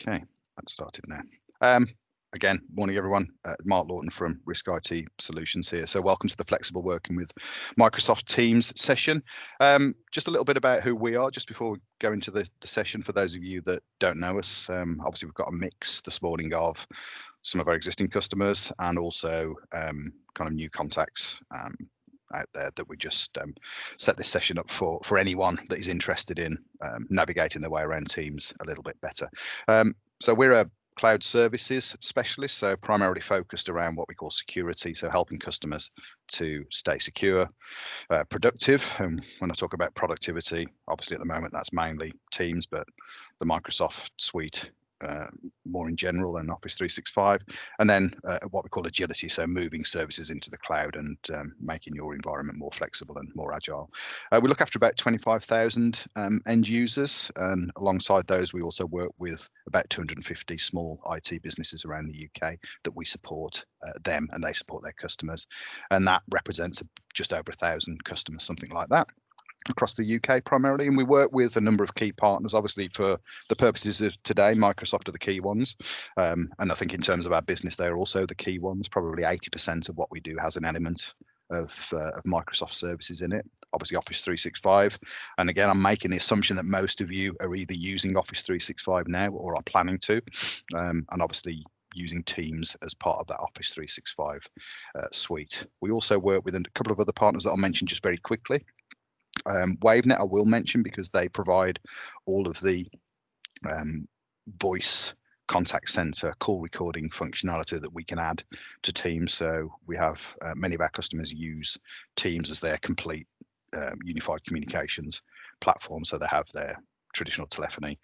Okay, that started now. Again, morning everyone. Mark Lawton from Risk IT Solutions here. So welcome to the Flexible Working with Microsoft Teams session. Just a little bit about who we are just before we go into the session for those of you that don't know us. Obviously, we've got a mix this morning of some of our existing customers and also kind of new contacts out there that we just set this session up for anyone that is interested in navigating their way around Teams a little bit better. So we're a cloud services specialist, so primarily focused around what we call security, so helping customers to stay secure, productive. And when I talk about productivity, obviously at the moment that's mainly Teams, but the Microsoft suite more in general, and Office 365, and then what we call agility, so moving services into the cloud and making your environment more flexible and more agile. We look after about 25,000 end users, and alongside those we also work with about 250 small IT businesses around the UK that we support them and they support their customers, and that represents just over 1,000 customers, something like that, across the UK primarily. And we work with a number of key partners. Obviously, for the purposes of today, Microsoft are the key ones, and I think in terms of our business they're also the key ones. Probably 80% of what we do has an element of Microsoft services in it. Obviously Office 365, and again I'm making the assumption that most of you are either using Office 365 now or are planning to, and obviously using Teams as part of that Office 365 suite. We also work with a couple of other partners that I'll mention just very quickly. Wavenet I will mention because they provide all of the voice contact center call recording functionality that we can add to Teams. So we have many of our customers use Teams as their complete unified communications platform. So they have their traditional telephony,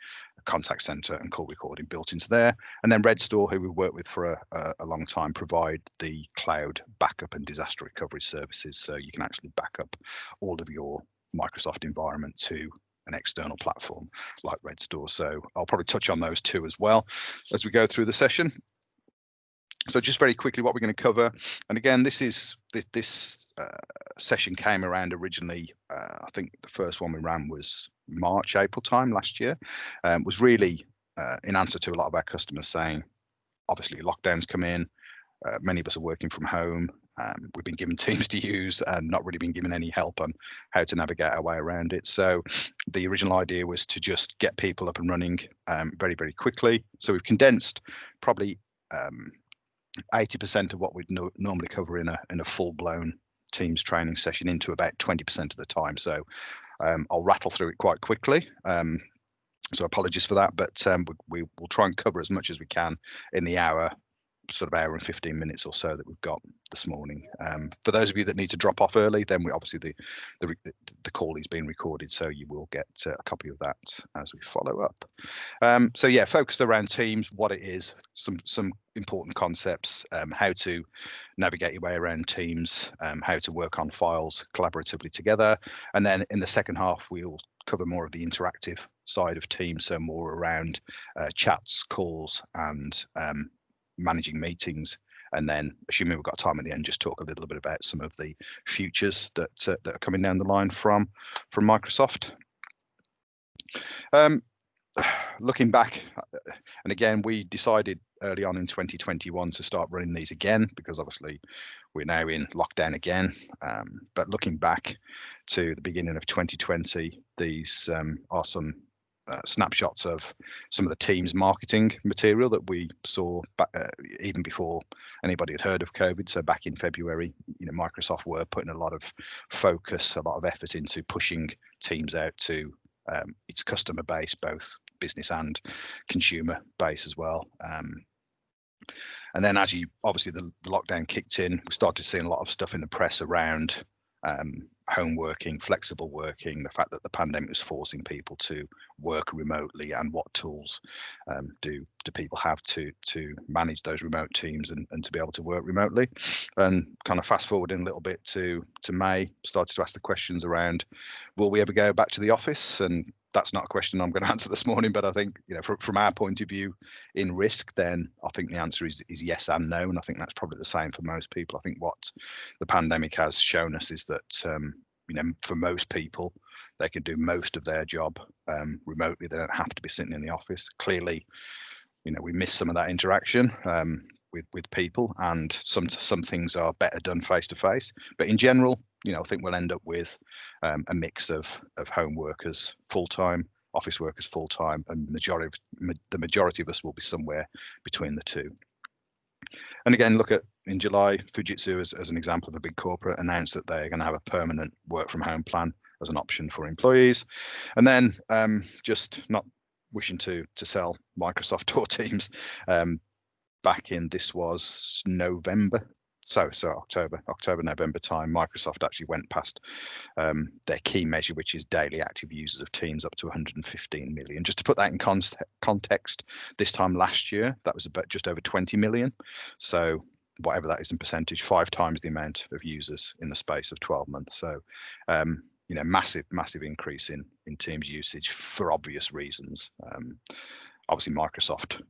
contact center and call recording built into there. And then Redstore, who we work with for a long time, provide the cloud backup and disaster recovery services. So you can actually back up all of your Microsoft environment to an external platform like Redstore. So I'll probably touch on those two as well as we go through the session. So just very quickly what we're going to cover, and again this session came around originally, I think the first one we ran was March, April time last year, was really in answer to a lot of our customers saying, obviously lockdowns come in, many of us are working from home, we've been given Teams to use and not really been given any help on how to navigate our way around it. So the original idea was to just get people up and running very, very quickly. So we've condensed probably 80% of what we'd normally cover in a full-blown Teams training session into about 20% of the time. So I'll rattle through it quite quickly. So apologies for that, but we will try and cover as much as we can in the hour and 15 minutes or so that we've got this morning. For those of you that need to drop off early, then we obviously the call is being recorded, so you will get a copy of that as we follow up. So yeah, focused around Teams, what it is, some important concepts, how to navigate your way around Teams, how to work on files collaboratively together, and then in the second half we'll cover more of the interactive side of Teams, so more around chats, calls, and managing meetings, and then assuming we've got time at the end, just talk a little bit about some of the futures that are coming down the line from Microsoft. Looking back, and again we decided early on in 2021 to start running these again because obviously we're now in lockdown again, but looking back to the beginning of 2020, these are some snapshots of some of the Teams marketing material that we saw back, even before anybody had heard of COVID. So back in February, Microsoft were putting a lot of focus, a lot of effort into pushing Teams out to its customer base, both business and consumer base as well. And then as obviously the lockdown kicked in, we started seeing a lot of stuff in the press around home working, flexible working, the fact that the pandemic was forcing people to work remotely, and what tools do people have to manage those remote teams and to be able to work remotely. And kind of fast forwarding a little bit to May, started to ask the questions around, will we ever go back to the office? And that's not a question I'm going to answer this morning, but I think from our point of view in Risk, then I think the answer is yes and no, and I think that's probably the same for most people. I think what the pandemic has shown us is that for most people, they can do most of their job remotely. They don't have to be sitting in the office. Clearly, we miss some of that interaction with people, and some things are better done face to face. But in general, I think we'll end up with a mix of home workers full time, office workers full time, and the majority of us will be somewhere between the two. And again, look at in July, Fujitsu as an example of a big corporate announced that they're going to have a permanent work from home plan as an option for employees. And then just not wishing to sell Microsoft or Teams, back in, this was November. So October, November time, Microsoft actually went past their key measure, which is daily active users of Teams, up to 115 million. Just to put that in context, this time last year, that was about just over 20 million. So whatever that is in percentage, 5 times the amount of users in the space of 12 months. So, massive increase in Teams usage for obvious reasons. Obviously, Microsoft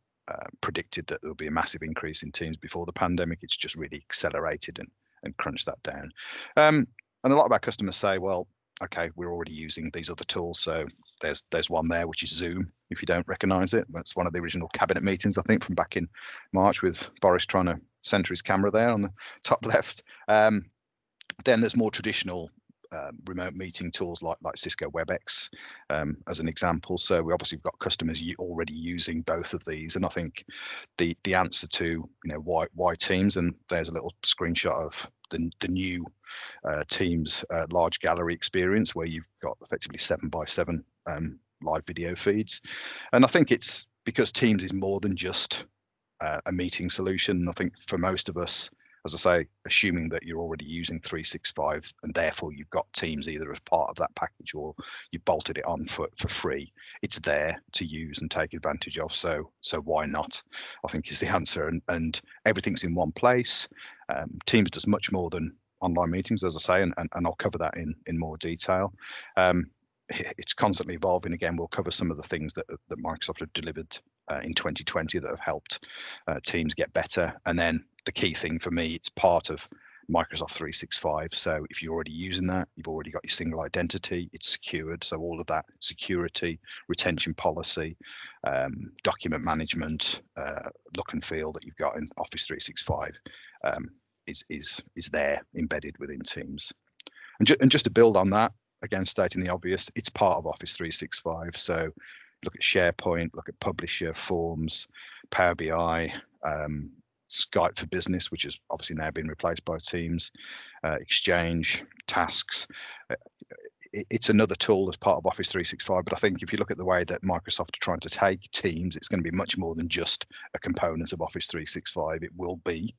predicted that there would be a massive increase in Teams before the pandemic. It's just really accelerated and crunched that down. And a lot of our customers say, well, okay, we're already using these other tools. So there's one there, which is Zoom. If you don't recognize it, that's one of the original cabinet meetings, I think, from back in March, with Boris trying to center his camera there on the top left. Then there's more traditional remote meeting tools like Cisco WebEx as an example. So we obviously got customers already using both of these, and I think the answer to why Teams, and there's a little screenshot of the new Teams large gallery experience where you've got effectively 7x7 live video feeds, and I think it's because Teams is more than just a meeting solution. And I think for most of us, as I say, assuming that you're already using 365 and therefore you've got Teams either as part of that package or you bolted it on for free, it's there to use and take advantage of. So why not, I think, is the answer. And everything's in one place. Teams does much more than online meetings, as I say, and I'll cover that in more detail. It's constantly evolving. Again, we'll cover some of the things that Microsoft have delivered in 2020 that have helped Teams get better. And then the key thing for me, it's part of Microsoft 365. So if you're already using that, you've already got your single identity, it's secured. So all of that security, retention policy, document management, look and feel that you've got in Office 365 is there embedded within Teams. And just to build on that, again, stating the obvious, it's part of Office 365. So look at SharePoint, look at Publisher, Forms, Power BI, Skype for Business, which has obviously now been replaced by Teams, Exchange, Tasks. It's another tool as part of Office 365. But I think if you look at the way that Microsoft are trying to take Teams, it's going to be much more than just a component of Office 365. It will be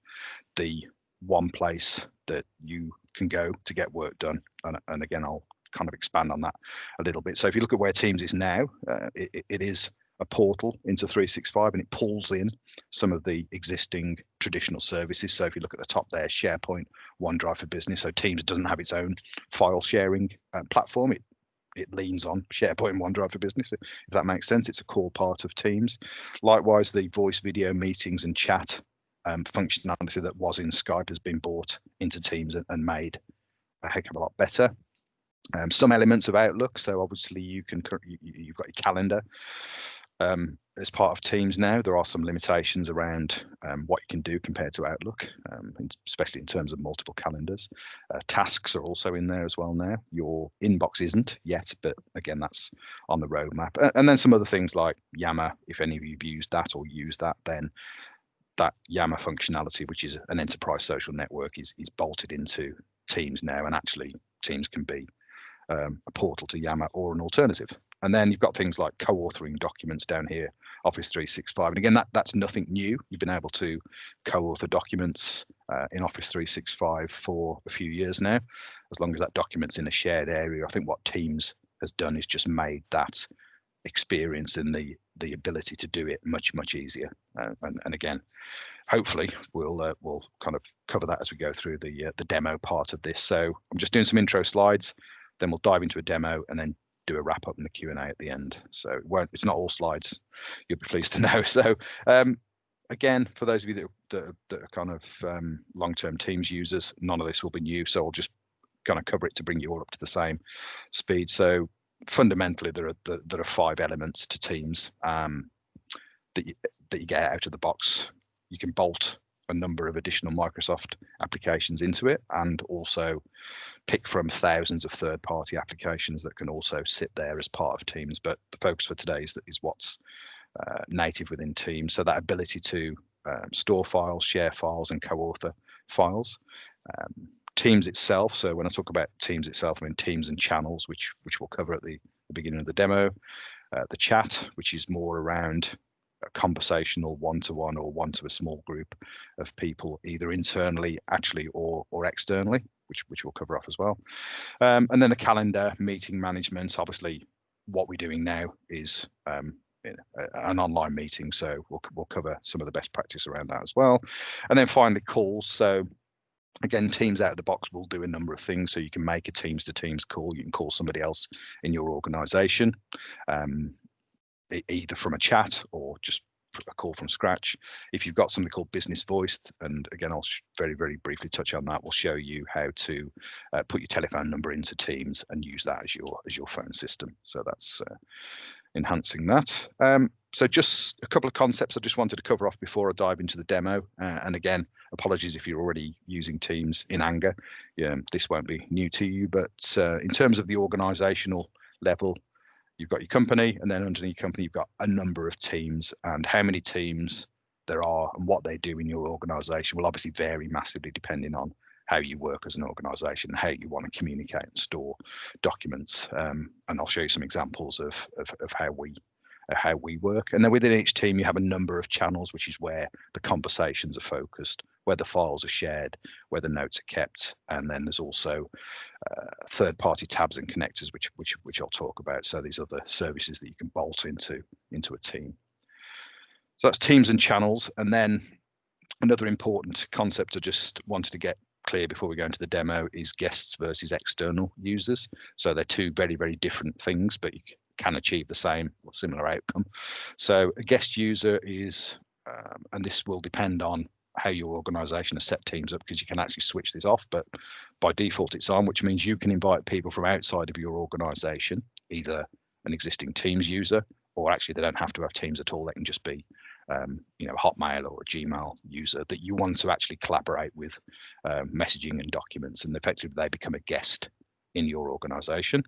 the one place that you can go to get work done. And again, I'll kind of expand on that a little bit. So if you look at where Teams is now, it is a portal into 365, and it pulls in some of the existing traditional services. So if you look at the top there, SharePoint, OneDrive for Business. So Teams doesn't have its own file sharing platform. It leans on SharePoint and OneDrive for Business, if that makes sense. It's a core part of Teams. Likewise, the voice, video, meetings and chat functionality that was in Skype has been brought into Teams and made a heck of a lot better. Some elements of Outlook. So obviously you've got your calendar as part of Teams now. There are some limitations around what you can do compared to Outlook, especially in terms of multiple calendars. Tasks are also in there as well now. Your inbox isn't yet, but again, that's on the roadmap. And then some other things like Yammer. If any of you've used that or use that, then that Yammer functionality, which is an enterprise social network, is bolted into Teams now, and actually Teams can be a portal to Yammer or an alternative. And then you've got things like co-authoring documents down here, Office 365. And again, that's nothing new. You've been able to co-author documents in Office 365 for a few years now, as long as that document's in a shared area. I think what Teams has done is just made that experience and the ability to do it much easier. And again, hopefully we'll kind of cover that as we go through the demo part of this. So I'm just doing some intro slides, then we'll dive into a demo and then do a wrap up in the Q&A at the end. So it's not all slides, you'll be pleased to know. So again, for those of you that are kind of long-term Teams users, none of this will be new. So I'll just kind of cover it to bring you all up to the same speed. So fundamentally, there are 5 elements to Teams. that you get out of the box. You can bolt a number of additional Microsoft applications into it, and also pick from thousands of third-party applications that can also sit there as part of Teams. But the focus for today is what's native within Teams. So that ability to store files, share files, and co-author files. Teams itself. So when I talk about Teams itself, I mean Teams and channels, which we'll cover at the beginning of the demo. The chat, which is more around a conversational one-to-one or one to a small group of people, either internally actually or externally, which we'll cover off as well. And then the calendar, meeting management. Obviously, what we're doing now is an online meeting, so we'll cover some of the best practice around that as well. And then finally, calls. So again, Teams out of the box will do a number of things. So you can make a Teams to Teams call. You can call somebody else in your organization, either from a chat or just a call from scratch. If you've got something called Business Voice, and again, I'll very, very briefly touch on that. We'll show you how to put your telephone number into Teams and use that as your phone system. So that's enhancing that. So just a couple of concepts I just wanted to cover off before I dive into the demo. And again, apologies if you're already using Teams in anger. This won't be new to you, but in terms of the organizational level, you've got your company, and then underneath your company, you've got a number of teams, and how many teams there are and what they do in your organization will obviously vary massively depending on how you work as an organization, how you want to communicate and store documents. And I'll show you some examples of how we work. And then within each team, you have a number of channels, which is where the conversations are focused, where the files are shared, where the notes are kept. And then there's also third-party tabs and connectors, which I'll talk about. So these are the services that you can bolt into a team. So that's teams and channels. And then another important concept I just wanted to get clear before we go into the demo is guests versus external users. So they're two very, very different things, but you can achieve the same or similar outcome. So a guest user is, and this will depend on how your organization has set Teams up, because you can actually switch this off, but by default it's on, which means you can invite people from outside of your organization, either an existing Teams user, or actually they don't have to have Teams at all. They can just be Hotmail or a Gmail user that you want to actually collaborate with messaging and documents, and effectively they become a guest in your organization,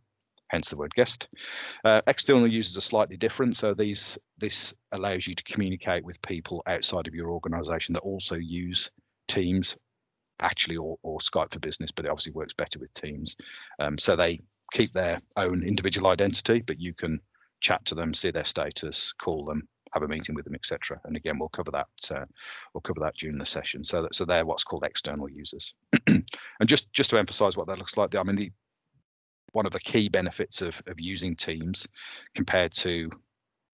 hence the word guest. External users are slightly different. So this allows you to communicate with people outside of your organization that also use Teams, actually, or Skype for Business, but it obviously works better with Teams. So they keep their own individual identity, but you can chat to them, see their status, call them, have a meeting with them, etc. And again, we'll cover that during the session. So they're what's called external users. And just to emphasize what that looks like, I mean, one of the key benefits of using Teams compared to,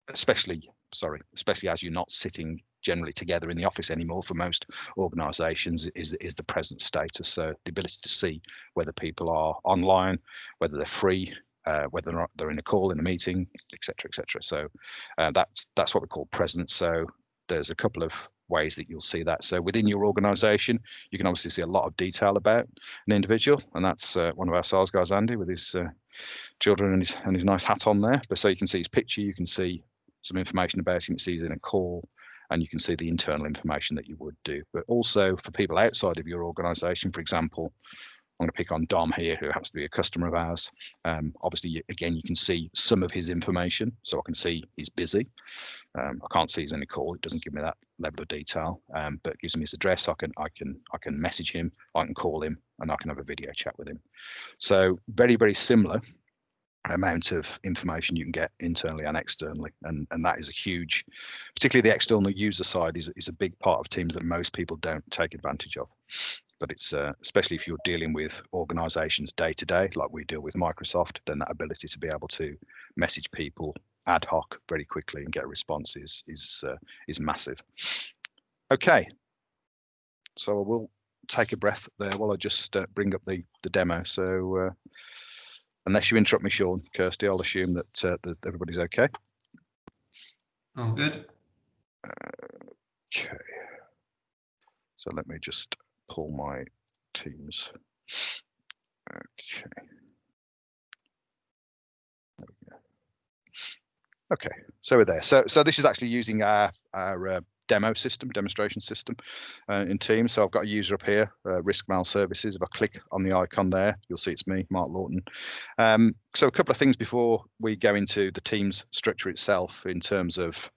especially as you're not sitting generally together in the office anymore for most organizations, is the present status. So the ability to see whether people are online, whether they're free, whether or not they're in a call, in a meeting, etc., etc. So that's what we call present. So there's a couple of ways that you'll see that. So within your organization, you can obviously see a lot of detail about an individual, and that's one of our sales guys, Andy, with his children and his nice hat on there. But so you can see his picture, you can see some information about him, you can see he's in a call, and you can see the internal information that you would do. But also for people outside of your organization, for example, I'm going to pick on Dom here, who happens to be a customer of ours. Obviously, again, you can see some of his information. So I can see he's busy. I can't see he's in a call. It doesn't give me that level of detail, but it gives me his address. I can message him, I can call him, and I can have a video chat with him. So very, very similar amount of information you can get internally and externally, and that is a huge, particularly the external user side is a big part of Teams that most people don't take advantage of. But it's especially if you're dealing with organizations day to day, like we deal with Microsoft, then that ability to be able to message people ad hoc very quickly and get a response is massive. Okay, so I will take a breath there while I just bring up the demo. So unless you interrupt me, Sean, Kirsty, I'll assume that everybody's okay. All good. Okay. So let me just pull my Teams. Okay. There we go. Okay, so we're there. So this is actually using our demonstration system in Teams. So I've got a user up here, Risk Mail Services. If I click on the icon there, you'll see it's me, Mark Lawton. So a couple of things before we go into the Teams structure itself in terms of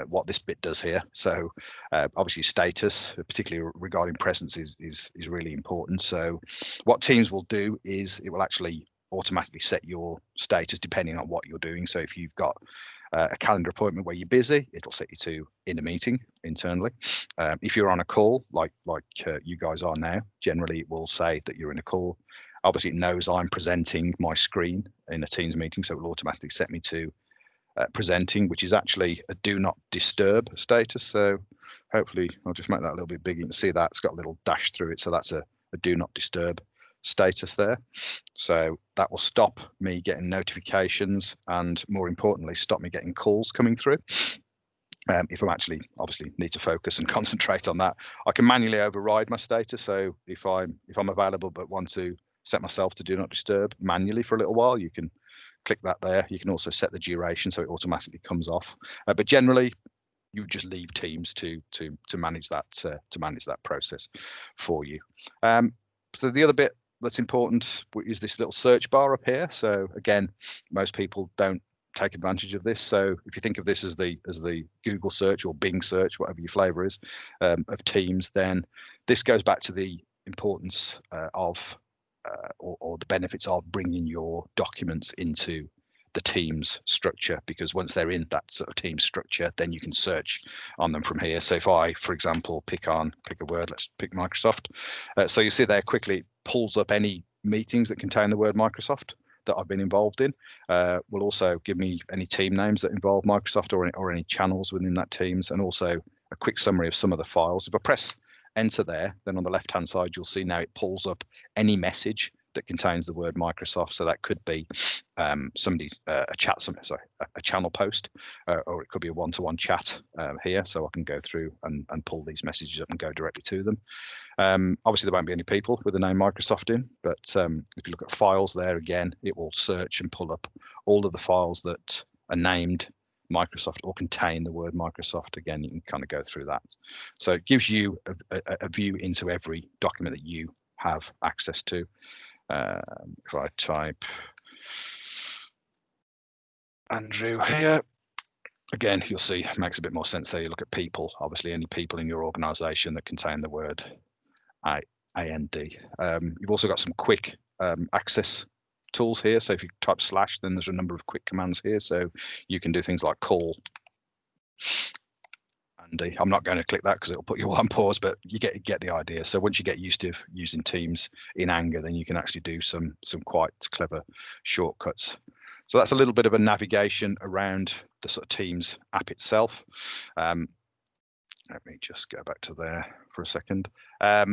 what this bit does here. So obviously status, particularly regarding presence, is really important. So what Teams will do is it will actually automatically set your status depending on what you're doing. So if you've got a calendar appointment where you're busy, it'll set you to in a meeting internally. If you're on a call, like you guys are now, generally it will say that you're in a call. Obviously, it knows I'm presenting my screen in a Teams meeting, so it will automatically set me to presenting, which is actually a do not disturb status. So hopefully I'll just make that a little bit bigger. You can see that it's got a little dash through it. So that's a do not disturb status there. So that will stop me getting notifications and, more importantly, stop me getting calls coming through. If I'm actually obviously need to focus and concentrate on that, I can manually override my status. So if I'm available but want to set myself to do not disturb manually for a little while, you can click that there. You can also set the duration so it automatically comes off. But generally, you just leave Teams to manage that process for you. So the other bit that's important is this little search bar up here. So again, most people don't take advantage of this. So if you think of this as the Google search or Bing search, whatever your flavor is, of Teams, then this goes back to the importance of or the benefits of bringing your documents into the Teams structure, because once they're in that sort of Teams structure, then you can search on them from here. So if I, for example, pick a word, let's pick Microsoft. So you see there quickly pulls up any meetings that contain the word Microsoft that I've been involved in. Will also give me any team names that involve Microsoft or any channels within that Teams, and also a quick summary of some of the files. If I press enter there, then on the left hand side you'll see now it pulls up any message that contains the word Microsoft. So that could be somebody's a channel post, or it could be a one-to-one chat here. So I can go through and pull these messages up and go directly to them. Obviously, there won't be any people with the name Microsoft in, but if you look at files there again, it will search and pull up all of the files that are named Microsoft or contain the word Microsoft. Again, you can kind of go through that. So it gives you a view into every document that you have access to. If I type Andrew here, again, you'll see it makes a bit more sense there. You look at people, obviously any people in your organization that contain the word AND. You've also got some quick access tools here. So if you type / then there's a number of quick commands here. So you can do things like call Andy. I'm not going to click that because it'll put you on pause, but you get the idea. So once you get used to using Teams in anger, then you can actually do some quite clever shortcuts. So that's a little bit of a navigation around the sort of Teams app itself. Let me just go back to there for a second. I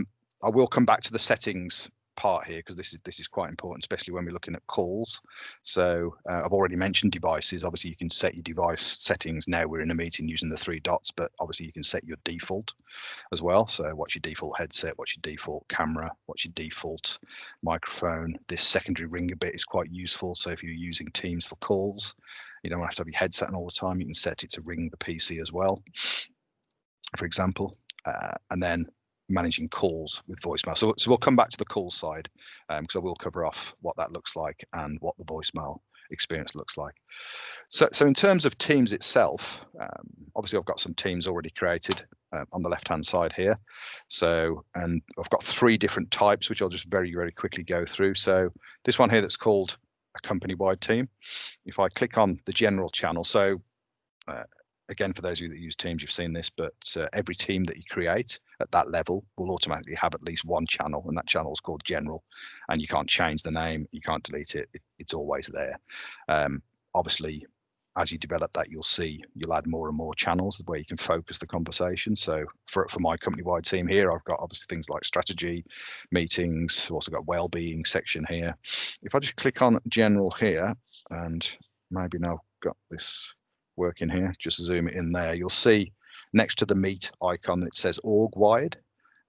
will come back to the settings part here because this is quite important, especially when we're looking at calls. So I've already mentioned devices. Obviously you can set your device settings. Now we're in a meeting using the 3 dots, but obviously you can set your default as well. So what's your default headset, what's your default camera, what's your default microphone. This secondary ringer bit is quite useful. So if you're using Teams for calls, you don't have to have your headset on all the time. You can set it to ring the PC as well, for example, and then managing calls with voicemail. So we'll come back to the call side because I will cover off what that looks like and what the voicemail experience looks like. So in terms of Teams itself, obviously I've got some Teams already created on the left hand side here. So, and I've got 3 different types, which I'll just very, very quickly go through. So this one here that's called a company-wide team. If I click on the general channel, so again, for those of you that use Teams, you've seen this, but every team that you create at that level will automatically have at least one channel, and that channel is called General. And you can't change the name, you can't delete it, it's always there. Obviously, as you develop that, you'll add more and more channels where you can focus the conversation. So for my company-wide team here, I've got obviously things like strategy, meetings, I've also got well-being section here. If I just click on General here, and maybe now I've got this working here, just zoom it in there, you'll see next to the meet icon that says org wide.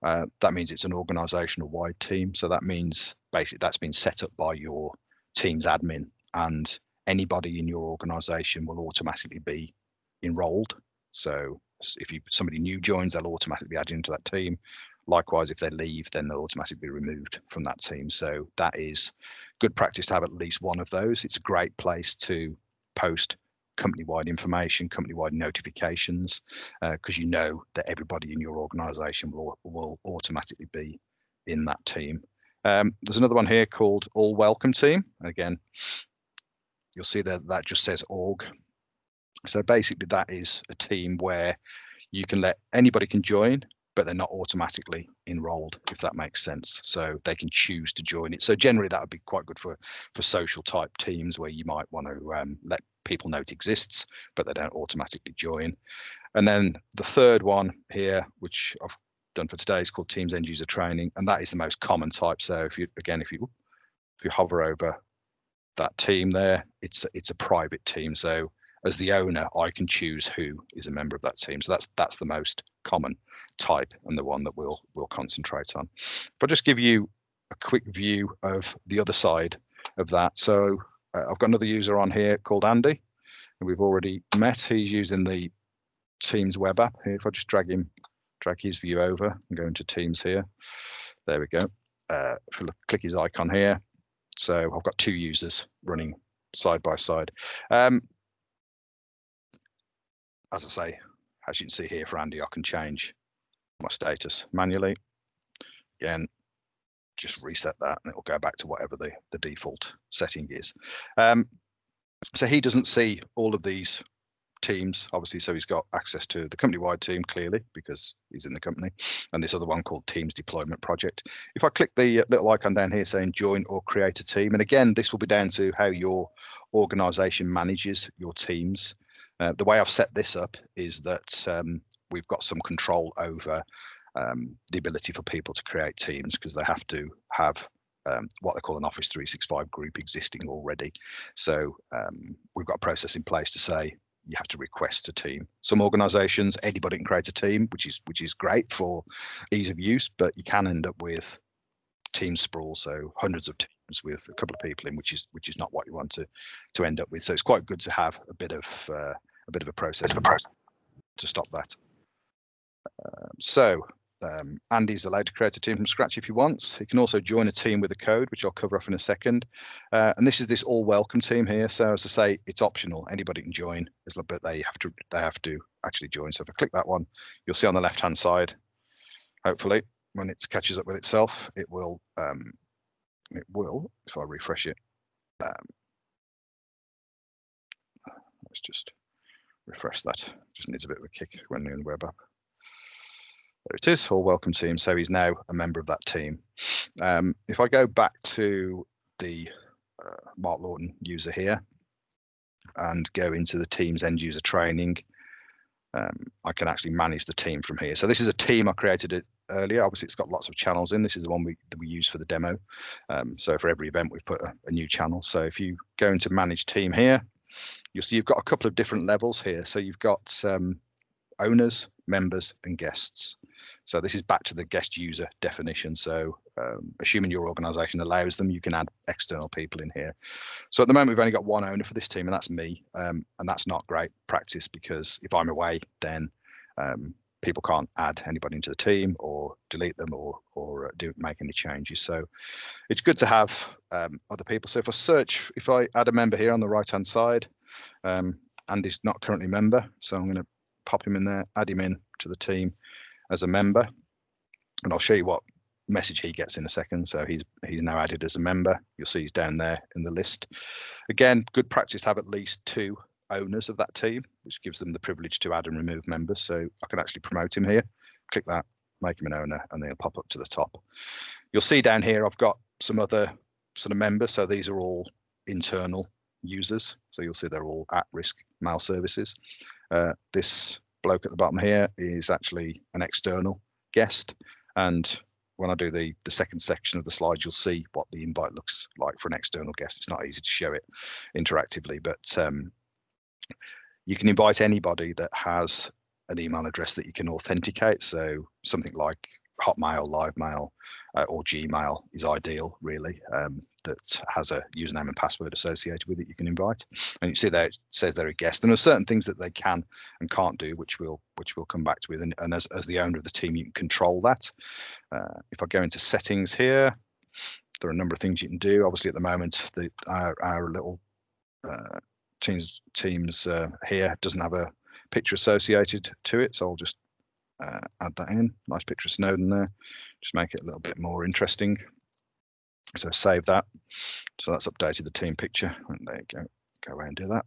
That means it's an organizational wide team. So that means basically that's been set up by your Teams admin, and anybody in your organization will automatically be enrolled. So if somebody new joins, they'll automatically be added into that team. Likewise, if they leave, then they'll automatically be removed from that team. So that is good practice to have at least one of those. It's a great place to post company-wide information, company-wide notifications, because you know that everybody in your organization will automatically be in that team. There's another one here called All Welcome Team. Again, you'll see that just says org. So basically that is a team where you can let anybody can join, but they're not automatically enrolled, if that makes sense. So they can choose to join it. So generally that would be quite good for social type teams where you might want to let people know it exists, but they don't automatically join. And then the third one here, which I've done for today, is called Teams End User Training, and that is the most common type. So if you hover over that team there, it's a private team. So as the owner, I can choose who is a member of that team. So that's the most common type and the one that we'll concentrate on. If I just give you a quick view of the other side of that. So I've got another user on here called Andy, and we've already met. He's using the Teams web app here. If I just drag his view over and go into Teams here, there we go. If I click his icon here, so I've got two users running side by side. As I say, as you can see here for Andy, I can change my status manually. Again, just reset that and it will go back to whatever the default setting is. So he doesn't see all of these teams, obviously, so he's got access to the company-wide team, clearly, because he's in the company, and this other one called Teams Deployment Project. If I click the little icon down here saying join or create a team, and again, this will be down to how your organization manages your teams. The way I've set this up is that we've got some control over the ability for people to create teams, because they have to have what they call an Office 365 group existing already. So we've got a process in place to say you have to request a team. Some organizations, anybody can create a team, which is great for ease of use, but you can end up with team sprawl, so hundreds of teams with a couple of people in, which is not what you want to end up with. So it's quite good to have a bit of a process to stop that. Andy's allowed to create a team from scratch if he wants. He can also join a team with a code, which I'll cover off in a second. And this is this all welcome team here. So as I say, it's optional. Anybody can join, but they have to actually join. So if I click that one, you'll see on the left hand side, hopefully, when it catches up with itself, it will, if I refresh it, let's just refresh that. Just needs a bit of a kick when we're in the web app. There it is, all welcome team. So he's now a member of that team. If I go back to the Mark Lawton user here and go into the Teams End User Training, I can actually manage the team from here. So this is a team I created earlier. Obviously, it's got lots of channels in. This is the one that we use for the demo. So for every event, we've put a new channel. So if you go into Manage Team here, you'll see you've got a couple of different levels here. So you've got owners, members, and guests. So this is back to the guest user definition. So assuming your organization allows them, you can add external people in here. So at the moment, we've only got one owner for this team, and that's me. And that's not great practice, because if I'm away, then people can't add anybody into the team or delete them or make any changes. So it's good to have other people. So if I add a member here on the right hand side, Andy's not currently a member, so I'm going to pop him in there, add him in to the team as a member, and I'll show you what message he gets in a second. So he's now added as a member. You'll see he's down there in the list. Again, good practice to have at least two owners of that team, which gives them the privilege to add and remove members. So I can actually promote him here, click that, make him an owner, and then he'll pop up to the top. You'll see down here I've got some other sort of members. So these are all internal users. So you'll see they're all at-risk mail services. This bloke at the bottom here is actually an external guest, and when I do the second section of the slide, you'll see what the invite looks like for an external guest. It's not easy to show it interactively, but you can invite anybody that has an email address that you can authenticate. So something like Hotmail, Livemail, or Gmail is ideal, really. that has a username and password associated with it, you can invite. And you see there it says they're a guest. And there are certain things that they can and can't do, which we'll come back to with. And as the owner of the team, you can control that. If I go into settings here, there are a number of things you can do. Obviously, at the moment, our little teams here doesn't have a picture associated to it, so I'll just add that in. Nice picture of Snowden there. Just make it a little bit more interesting. So save that. So that's updated the team picture. And there you go. Go away and do that.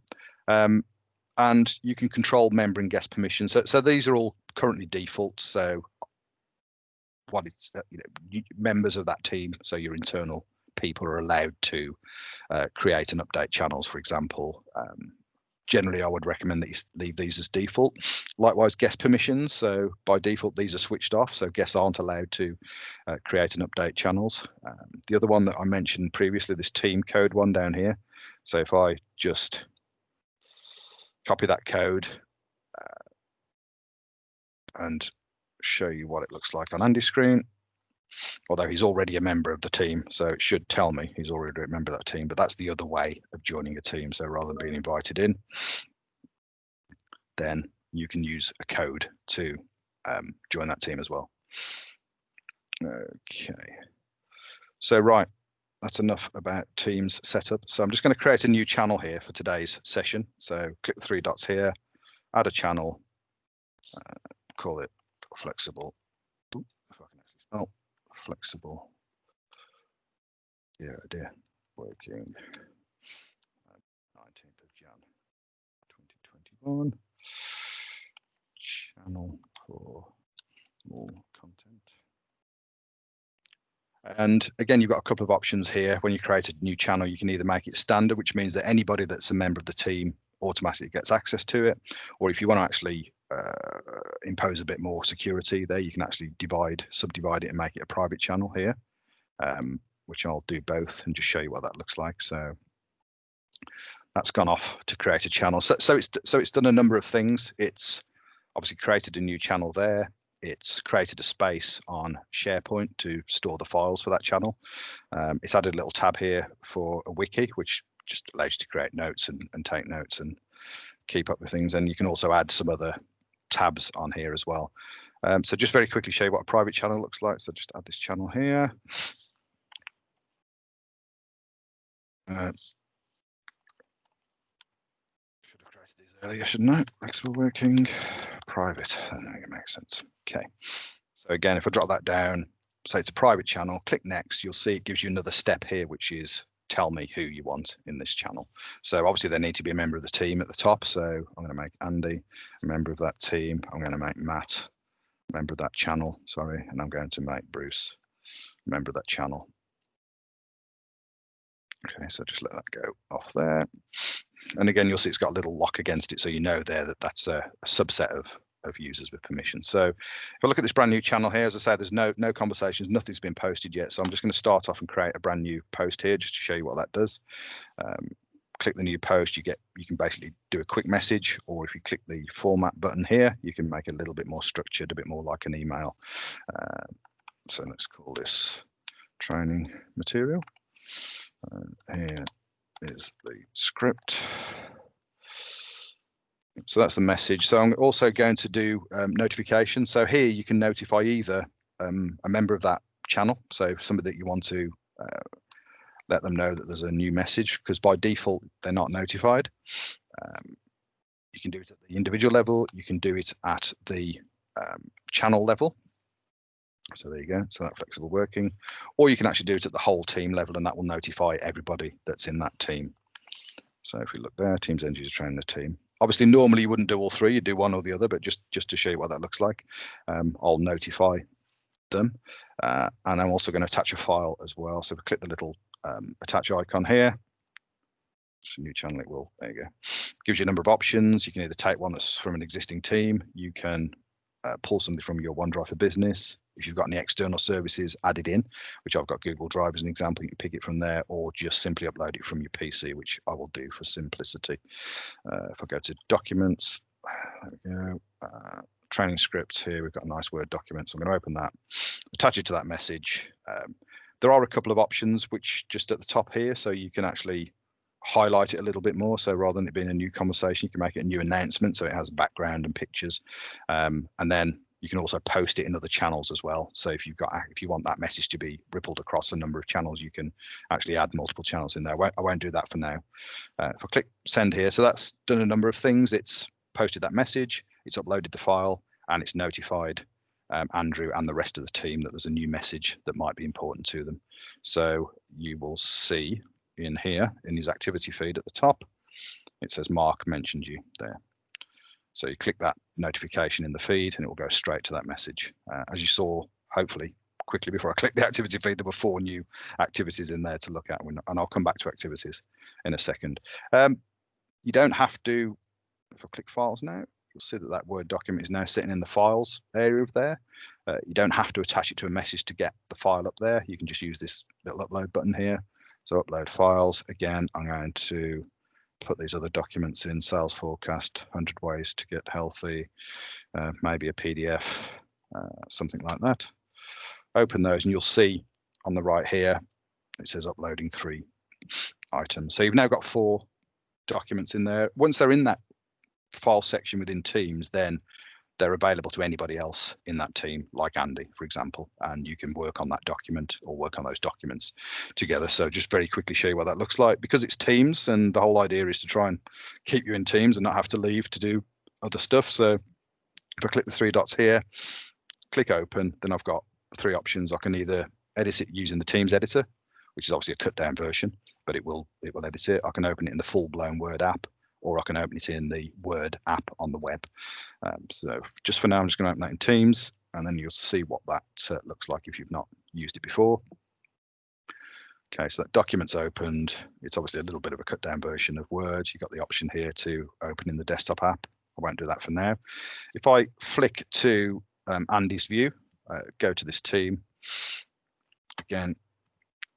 And you can control member and guest permissions. So these are all currently default. So what it's members of that team, so your internal people, are allowed to create and update channels, for example. Generally, I would recommend that you leave these as default. Likewise, guest permissions. So by default, these are switched off. So guests aren't allowed to create and update channels. The other one that I mentioned previously, this team code one down here. So if I just copy that code and show you what it looks like on Andy's screen, although he's already a member of the team, so it should tell me he's already a member of that team, but that's the other way of joining a team. So rather than being invited in, then you can use a code to join that team as well. Okay, so right, that's enough about Teams setup. So I'm just going to create a new channel here for today's session. So click the three dots here, add a channel, call it flexible. Ooh, if I can actually spell flexible. Yeah, dear. Working 19th of Jan 2021. Channel for more content. And again, you've got a couple of options here. When you create a new channel, you can either make it standard, which means that anybody that's a member of the team automatically gets access to it, or if you want to actually impose a bit more security there, you can actually subdivide it and make it a private channel here, which I'll do both and just show you what that looks like. So that's gone off to create a channel. So it's done a number of things. It's obviously created a new channel there. It's created a space on SharePoint to store the files for that channel. It's added a little tab here for a wiki, which just allows you to create notes and take notes and keep up with things. And you can also add some other tabs on here as well. So just very quickly show you what a private channel looks like. So just add this channel here. Should have created these earlier, shouldn't I? Flexible working, private. I think it makes sense. Okay. So again, if I drop that down, say it's a private channel, click next, you'll see it gives you another step here, which is tell me who you want in this channel. So obviously they need to be a member of the team at the top. So I'm going to make Andy a member of that team. I'm going to make Matt a member of that channel, sorry, and I'm going to make Bruce a member of that channel. Okay, so just let that go off there. And again, you'll see it's got a little lock against it, so you know there that that's a subset of users with permission. So if I look at this brand new channel here, as I say, there's no conversations, nothing's been posted yet. So I'm just going to start off and create a brand new post here just to show you what that does. Click the new post, you can basically do a quick message, or if you click the format button here, you can make it a little bit more structured, a bit more like an email. So let's call this training material. Here is the script. So that's the message. So I'm also going to do notifications. So here you can notify either a member of that channel, so somebody that you want to let them know that there's a new message, because by default they're not notified. You can do it at the individual level, you can do it at the channel level. So there you go, so that flexible working, or you can actually do it at the whole team level, and that will notify everybody that's in that team. So if we look there, Teams End User Training the team. Obviously, normally you wouldn't do all three, you do one or the other, but just to show you what that looks like, I'll notify them. And I'm also going to attach a file as well. So if we click the little attach icon here, it's a new channel, it will, there you go. Gives you a number of options. You can either take one that's from an existing team, you can pull something from your OneDrive for Business. If you've got any external services added in, which I've got Google Drive as an example, you can pick it from there, or just simply upload it from your PC, which I will do for simplicity. If I go to documents, there we go, training scripts here, we've got a nice Word document, so I'm going to open that, attach it to that message, There are a couple of options which just at the top here, so you can actually highlight it a little bit more. So rather than it being a new conversation, you can make it a new announcement, so it has background and pictures, and then you can also post it in other channels as well. So if you want that message to be rippled across a number of channels, you can actually add multiple channels in there. I won't do that for now. If I click send here, so that's done a number of things. It's posted that message, it's uploaded the file, and it's notified Andrew and the rest of the team that there's a new message that might be important to them. So you will see in here in his activity feed at the top, it says Mark mentioned you there. So you click that notification in the feed and it will go straight to that message. As you saw, hopefully quickly before I click the activity feed, there were 4 new activities in there to look at, and I'll come back to activities in a second. You don't have to, if I click files now, you'll see that Word document is now sitting in the files area of there. You don't have to attach it to a message to get the file up there. You can just use this little upload button here. So upload files. Again, I'm going to put these other documents in, sales forecast, 100 ways to get healthy, maybe a PDF, something like that. Open those and you'll see on the right here, it says uploading 3 items. So you've now got 4 documents in there. Once they're in that file section within Teams, then they're available to anybody else in that team, like Andy, for example, and you can work on that document or work on those documents together. So just very quickly show you what that looks like. Because it's Teams, and the whole idea is to try and keep you in Teams and not have to leave to do other stuff. So if I click the 3 dots here, click open, then I've got 3 options. I can either edit it using the Teams editor, which is obviously a cut down version, but it will edit it. I can open it in the full-blown Word app, or I can open it in the Word app on the web. So just for now, I'm just going to open that in Teams, and then you'll see what that looks like if you've not used it before. Okay, so that document's opened. It's obviously a little bit of a cut down version of Word. You've got the option here to open in the desktop app. I won't do that for now. If I flick to Andy's view, go to this team. Again,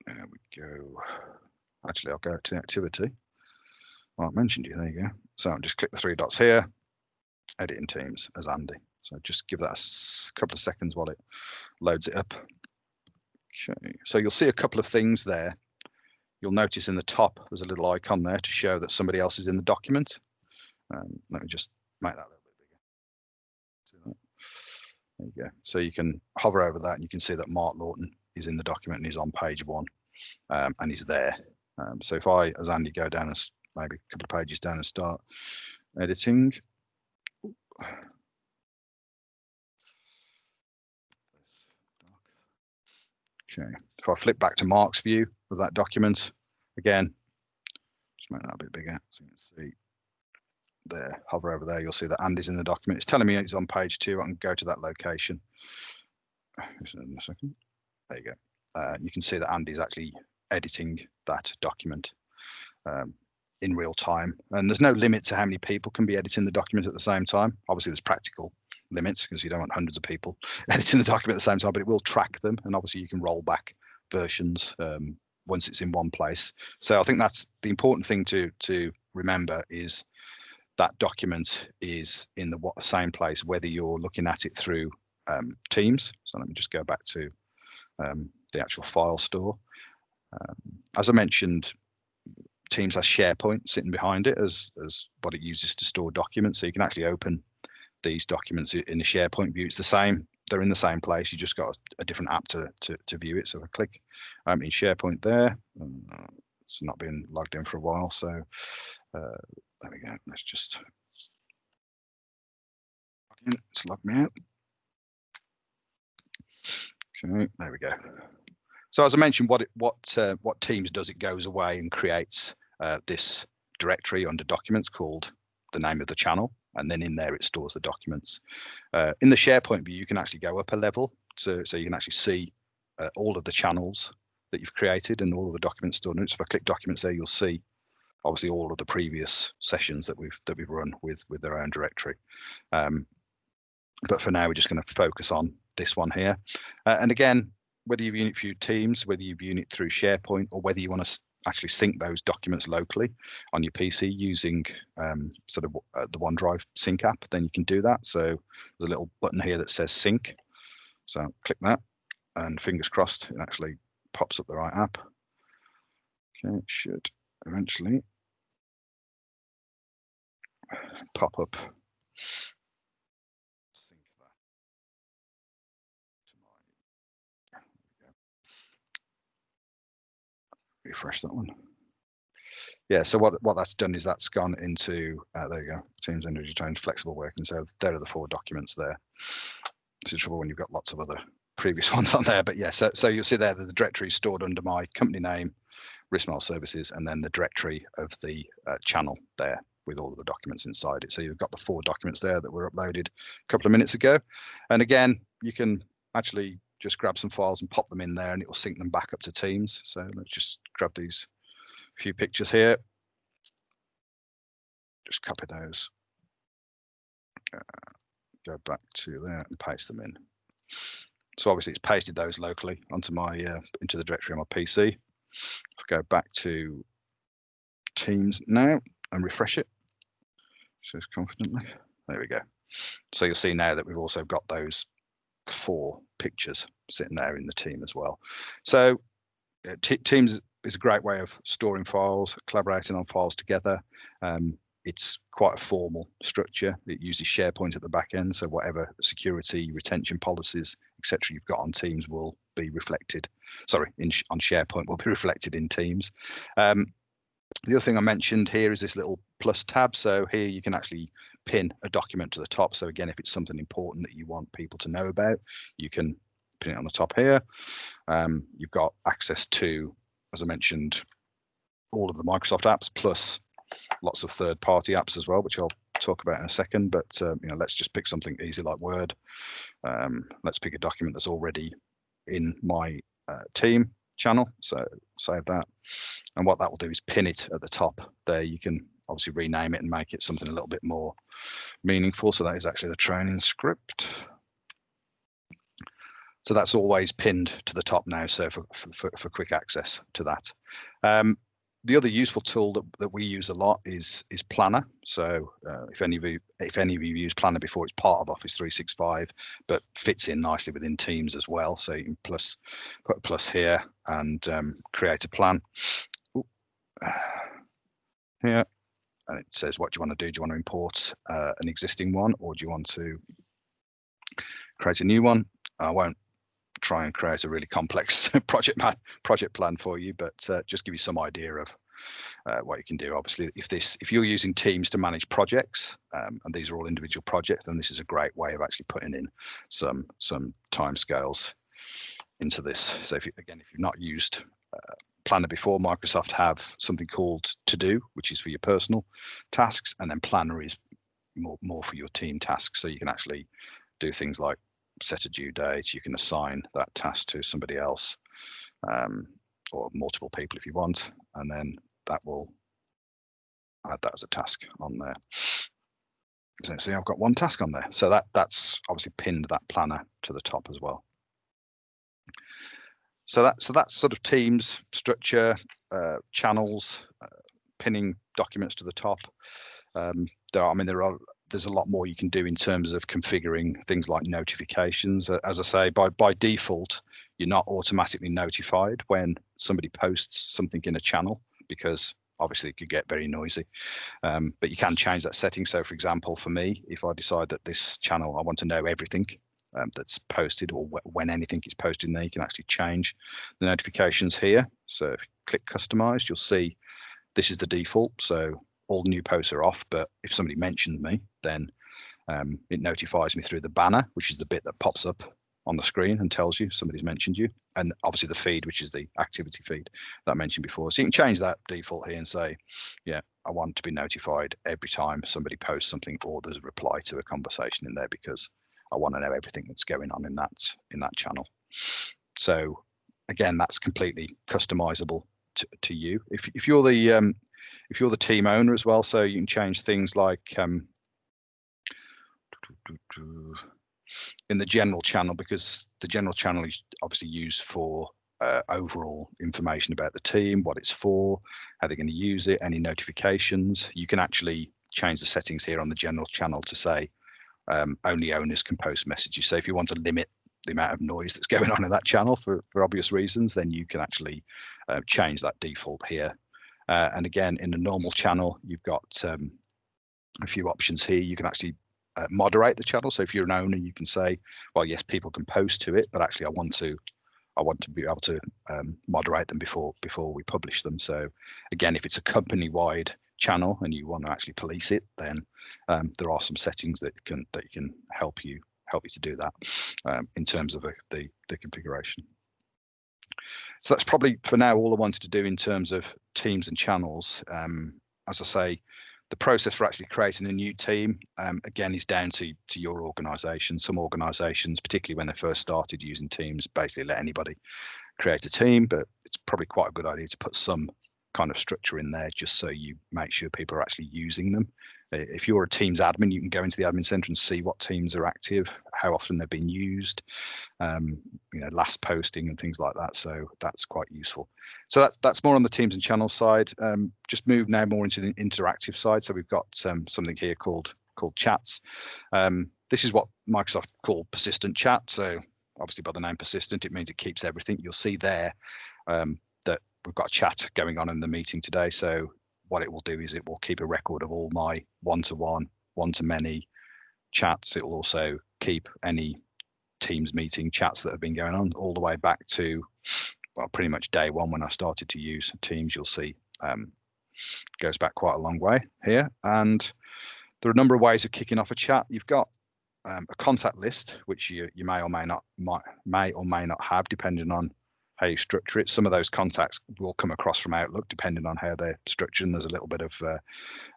there we go. Actually, I'll go to the activity. Well, I mentioned you, there you go. So I'll just click the 3 dots here, edit in Teams as Andy. So just give that a couple of seconds while it loads it up. Okay, so you'll see a couple of things there. You'll notice in the top, there's a little icon there to show that somebody else is in the document. Let me just make that a little bit bigger. There you go. So you can hover over that and you can see that Mark Lawton is in the document and he's on page 1 and he's there. So if I, as Andy, go down and maybe a couple of pages down and start editing. Okay, if I flip back to Mark's view of that document, again, just make that a bit bigger so you can see there, hover over there, you'll see that Andy's in the document. It's telling me it's on page 2. I can go to that location. Just in a second. There you go. You can see that Andy's actually editing that document in real time, and there's no limit to how many people can be editing the document at the same time. Obviously there's practical limits because you don't want hundreds of people editing the document at the same time, but it will track them, and obviously you can roll back versions once it's in one place. So I think that's the important thing to remember, is that document is in the same place whether you're looking at it through Teams. So let me just go back to the actual file store. As I mentioned, Teams has SharePoint sitting behind it as what it uses to store documents. So you can actually open these documents in the SharePoint view. It's the same. They're in the same place. You just got a different app to view it. So if I click in SharePoint there, it's not been logged in for a while. So there we go. Let's just let's log me out. Okay, there we go. So as I mentioned, what Teams does, it goes away and creates this directory under documents called the name of the channel, and then in there it stores the documents. In the SharePoint view, you can actually go up a level, so you can actually see all of the channels that you've created and all of the documents stored in it. So if I click documents there, you'll see obviously all of the previous sessions that we've run with their own directory. But for now, we're just going to focus on this one here. And again, whether you've unit through Teams, whether you've unit through SharePoint, or whether you want to actually sync those documents locally on your PC using the OneDrive sync app, then you can do that. So there's a little button here that says sync. So click that, and fingers crossed, it actually pops up the right app. Okay, it should eventually pop up. Refresh that one. Yeah, so what that's done is that's gone into, there you go, Teams Energy Change Flexible Working. So there are the 4 documents there. It's trouble when you've got lots of other previous ones on there, but yeah, so you'll see there that the directory is stored under my company name, Riskmail Services, and then the directory of the channel there with all of the documents inside it. So you've got the 4 documents there that were uploaded a couple of minutes ago. And again, you can actually just grab some files and pop them in there and it will sync them back up to Teams. So let's just grab these few pictures here. Just copy those. Go back to there and paste them in. So obviously it's pasted those locally onto my into the directory on my PC. If I go back to Teams now and refresh it, says confidently. There we go. So you'll see now that we've also got those 4 pictures sitting there in the team as well. So Teams is a great way of storing files, collaborating on files together. It's quite a formal structure. It uses SharePoint at the back end, so whatever security, retention policies, etc. you've got on Teams will be reflected. Sorry, on SharePoint will be reflected in Teams. The other thing I mentioned here is this little plus tab. So here you can actually pin a document to the top. So again, if it's something important that you want people to know about, you can pin it on the top here. You've got access to, as I mentioned, all of the Microsoft apps plus lots of third-party apps as well, which I'll talk about in a second. But you know, let's just pick something easy like Word. Let's pick a document that's already in my team channel. So save that, and what that will do is pin it at the top there. You can obviously rename it and make it something a little bit more meaningful. So that is actually the training script. So that's always pinned to the top now, so for quick access to that. The other useful tool that we use a lot is Planner. So if any of you use Planner before, it's part of Office 365, but fits in nicely within Teams as well. So you can put a plus here and create a plan. Here, and it says, what do you want to do? Do you want to import an existing one, or do you want to create a new one? I won't try and create a really complex project plan for you, but just give you some idea of what you can do. Obviously, if you're using Teams to manage projects, and these are all individual projects, then this is a great way of actually putting in some timescales into this. So if you've not used Planner before, Microsoft have something called To Do, which is for your personal tasks, and then Planner is more for your team tasks. So you can actually do things like set a due date. You can assign that task to somebody else, or multiple people if you want, and then that will add that as a task on there. So see, I've got one task on there. So that's obviously pinned that planner to the top as well. So that's sort of Teams structure, channels, pinning documents to the top. There's a lot more you can do in terms of configuring things like notifications. As I say, by default, you're not automatically notified when somebody posts something in a channel, because obviously it could get very noisy. But you can change that setting. So for example, for me, if I decide that this channel, I want to know everything that's posted, or when anything is posted in there, you can actually change the notifications here. So if you click customize, you'll see this is the default. So all new posts are off, but if somebody mentions me, then it notifies me through the banner, which is the bit that pops up on the screen and tells you somebody's mentioned you, and obviously the feed, which is the activity feed that I mentioned before. So you can change that default here and say, yeah, I want to be notified every time somebody posts something or there's a reply to a conversation in there, because I want to know everything that's going on in that channel. So again, that's completely customizable to you. If you're the team owner as well, so you can change things like in the general channel, because the general channel is obviously used for overall information about the team, what it's for, how they're going to use it, any notifications. You can actually change the settings here on the general channel to say only owners can post messages. So if you want to limit the amount of noise that's going on in that channel for obvious reasons, then you can actually change that default here. And again, in a normal channel, you've got a few options here. You can actually moderate the channel. So if you're an owner, you can say, well, yes, people can post to it, but actually I want to be able to moderate them before we publish them. So again, if it's a company-wide channel and you want to actually police it, then there are some settings that can help you to do that in terms of the configuration. So that's probably for now all I wanted to do in terms of teams and channels. As I say, the process for actually creating a new team, again, is down to your organisation. Some organisations, particularly when they first started using Teams, basically let anybody create a team, but it's probably quite a good idea to put some kind of structure in there just so you make sure people are actually using them. If you're a Teams admin, you can go into the admin center and see what teams are active, how often they've been used, last posting and things like that. So that's quite useful. So that's more on the teams and channels side. Just move now more into the interactive side. So we've got something here called chats. This is what Microsoft call persistent chat. So obviously by the name persistent, it means it keeps everything. You'll see there that we've got a chat going on in the meeting today. So what it will do is it will keep a record of all my one-to-one, one-to-many chats. It will also keep any Teams meeting chats that have been going on all the way back to, well, pretty much day one when I started to use Teams. You'll see goes back quite a long way here. And there are a number of ways of kicking off a chat. You've got a contact list, which you may or may not have, depending on how you structure it. Some of those contacts will come across from Outlook, depending on how they're structured, and there's a little bit of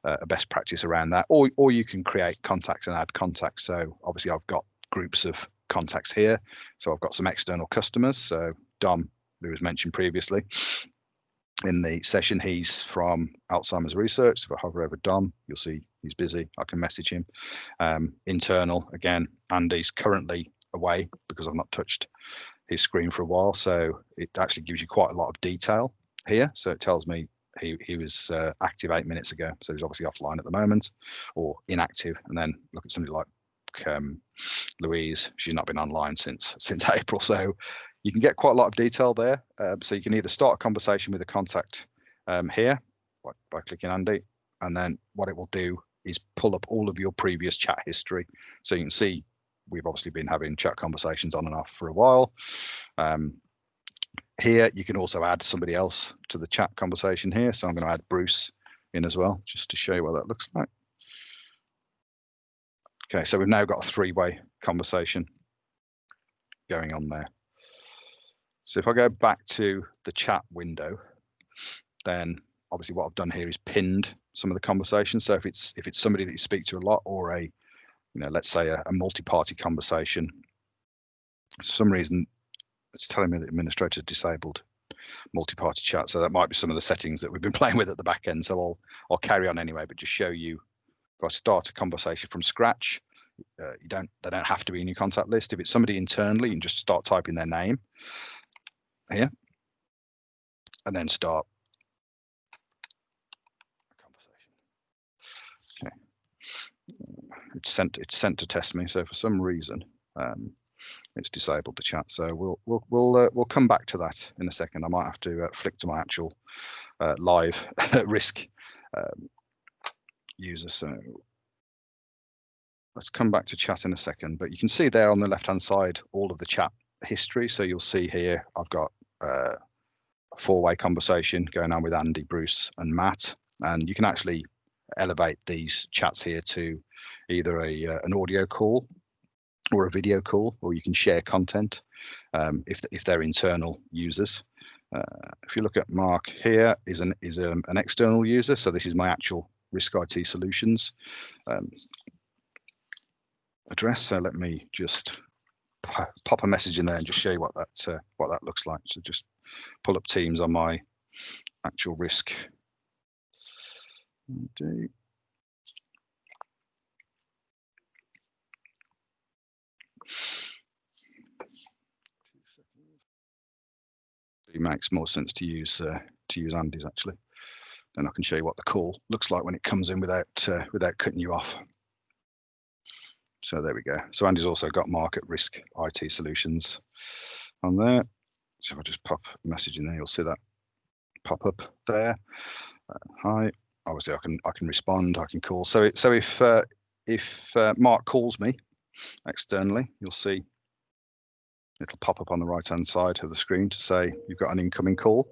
a best practice around that. Or you can create contacts and add contacts. So obviously I've got groups of contacts here. So I've got some external customers. So Dom, who was mentioned previously in the session, he's from Alzheimer's Research. So if I hover over Dom, you'll see he's busy. I can message him. Internal, again, Andy's currently away because I've not touched his screen for a while, so it actually gives you quite a lot of detail here. So it tells me he was active 8 minutes ago, so he's obviously offline at the moment or inactive. And then look at somebody like Louise. She's not been online since April, so you can get quite a lot of detail there. So you can either start a conversation with a contact here by clicking Andy, and then what it will do is pull up all of your previous chat history, so you can see we've obviously been having chat conversations on and off for a while. Here, you can also add somebody else to the chat conversation here. So I'm going to add Bruce in as well, just to show you what that looks like. Okay, so we've now got a three-way conversation going on there. So if I go back to the chat window, then obviously what I've done here is pinned some of the conversations. So if it's somebody that you speak to a lot, or let's say a multi-party conversation, for some reason it's telling me that administrator has disabled multi-party chat. So that might be some of the settings that we've been playing with at the back end. So I'll carry on anyway, but just show you, if I start a conversation from scratch, they don't have to be in your contact list. If it's somebody internally, you can just start typing their name here and then start a conversation. Okay. It's sent to test me. So for some reason, it's disabled the chat. So we'll come back to that in a second. I might have to flick to my actual live risk user. So let's come back to chat in a second. But you can see there on the left-hand side all of the chat history. So you'll see here I've got a four-way conversation going on with Andy, Bruce, and Matt, and you can actually elevate these chats here to either an audio call or a video call, or you can share content if they're internal users. If you look at Mark here, is an external user. So this is my actual Risk IT Solutions address. So let me just pop a message in there and just show you what that looks like. So just pull up Teams on my actual Risk. It makes more sense to use Andy's actually. Then I can show you what the call looks like when it comes in without cutting you off. So there we go. So Andy's also got Market Risk IT Solutions on there. So if I just pop a message in there, you'll see that pop up there. Hi. Obviously, I can respond. I can call. So if Mark calls me externally, you'll see it'll pop up on the right hand side of the screen to say you've got an incoming call.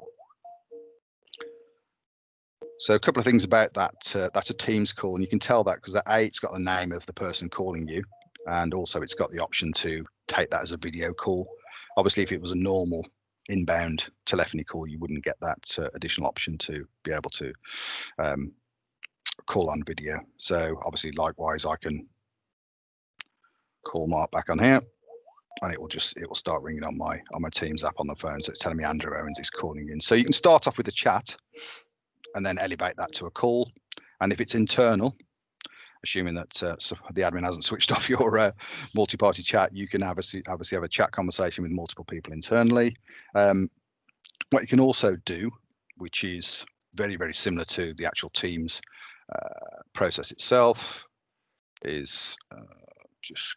So a couple of things about that. That's a Teams call, and you can tell that because it's got the name of the person calling you, and also it's got the option to take that as a video call. Obviously, if it was a normal inbound telephony call, you wouldn't get that additional option to be able to call on video. So obviously, likewise, I can call Mark back on here, and it will start ringing on my Teams app on the phone. So it's telling me Andrew Owens is calling in. So you can start off with a chat and then elevate that to a call. And if it's internal, assuming that the admin hasn't switched off your multi-party chat, you can obviously have a chat conversation with multiple people internally. What you can also do, which is very, very similar to the actual Teams process itself, is just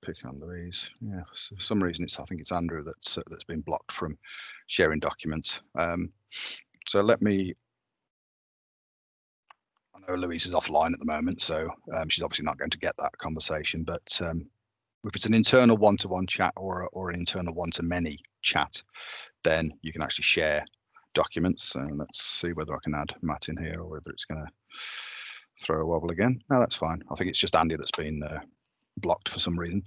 pick on Louise. Yeah, for some reason I think it's Andrew that's been blocked from sharing documents. So let me. I know Louise is offline at the moment, so she's obviously not going to get that conversation. But if it's an internal one-to-one chat or an internal one-to-many chat, then you can actually share documents. So let's see whether I can add Matt in here or whether it's going to throw a wobble again. No, that's fine. I think it's just Andy that's been blocked for some reason.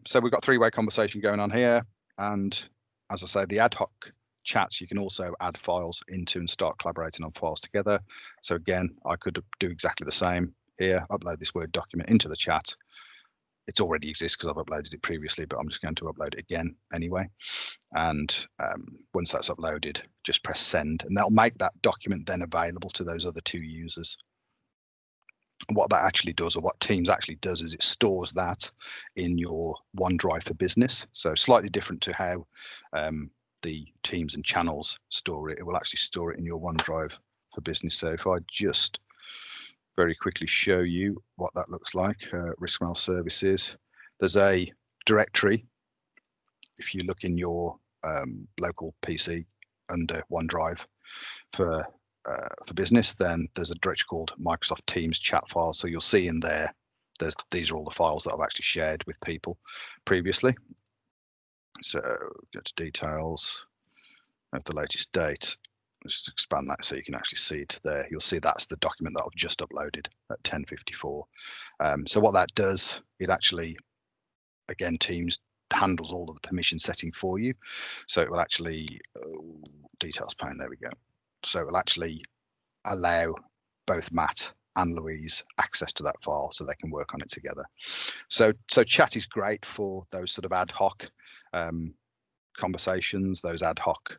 So we've got three-way conversation going on here, and as I say, the ad hoc chats, you can also add files into and start collaborating on files together. So again, I could do exactly the same here, upload this Word document into the chat. It already exists because I've uploaded it previously, but I'm just going to upload it again anyway. And once that's uploaded, just press send, and that'll make that document then available to those other two users. What that actually does, or what Teams actually does, is it stores that in your OneDrive for Business. So slightly different to how the Teams and channels store it. It will actually store it in your OneDrive for Business. So if I just very quickly show you what that looks like, RiskMail services, there's a directory. If you look in your local PC under OneDrive for Business, then there's a directory called Microsoft Teams chat files. So you'll see in there, these are all the files that I've actually shared with people previously. So go to details of the latest date. Let's expand that so you can actually see it there. You'll see that's the document that I've just uploaded at 10:54. So what that does, it actually, again, Teams handles all of the permission setting for you. So it will actually, details pane, there we go. So it will actually allow both Matt and Louise access to that file so they can work on it together. So chat is great for those sort of ad hoc conversations, those ad hoc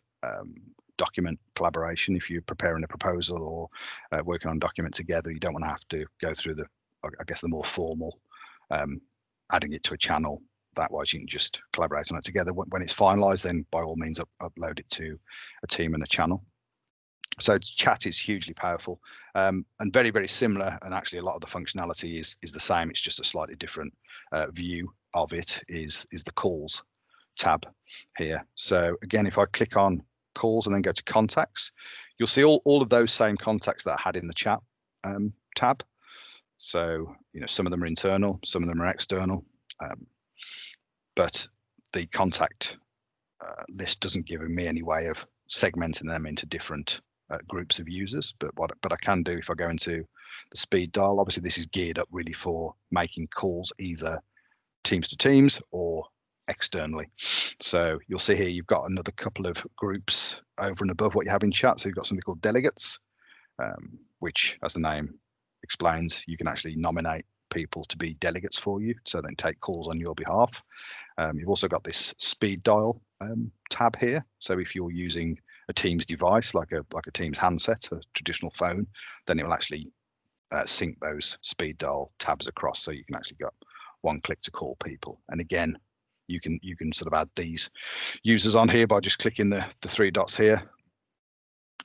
document collaboration. If you're preparing a proposal or working on a document together, you don't want to have to go through the more formal adding it to a channel. That way you can just collaborate on it together. When it's finalized, then by all means upload it to a team and a channel. So chat is hugely powerful and very, very similar. And actually a lot of the functionality is the same. It's just a slightly different view of it is the calls tab here. So again, if I click on calls and then go to contacts, you'll see all of those same contacts that I had in the chat tab. So, some of them are internal, some of them are external, but the contact list doesn't give me any way of segmenting them into different groups of users. But I can do, if I go into the speed dial, obviously this is geared up really for making calls either Teams to Teams or externally. So you'll see here you've got another couple of groups over and above what you have in chat. So you've got something called delegates, which, as the name explains, you can actually nominate people to be delegates for you, so then take calls on your behalf. You've also got this speed dial tab here. So if you're using a Teams device like a Teams handset, a traditional phone, then it will actually sync those speed dial tabs across, so you can actually get one click to call people. And again, you can sort of add these users on here by just clicking the three dots here.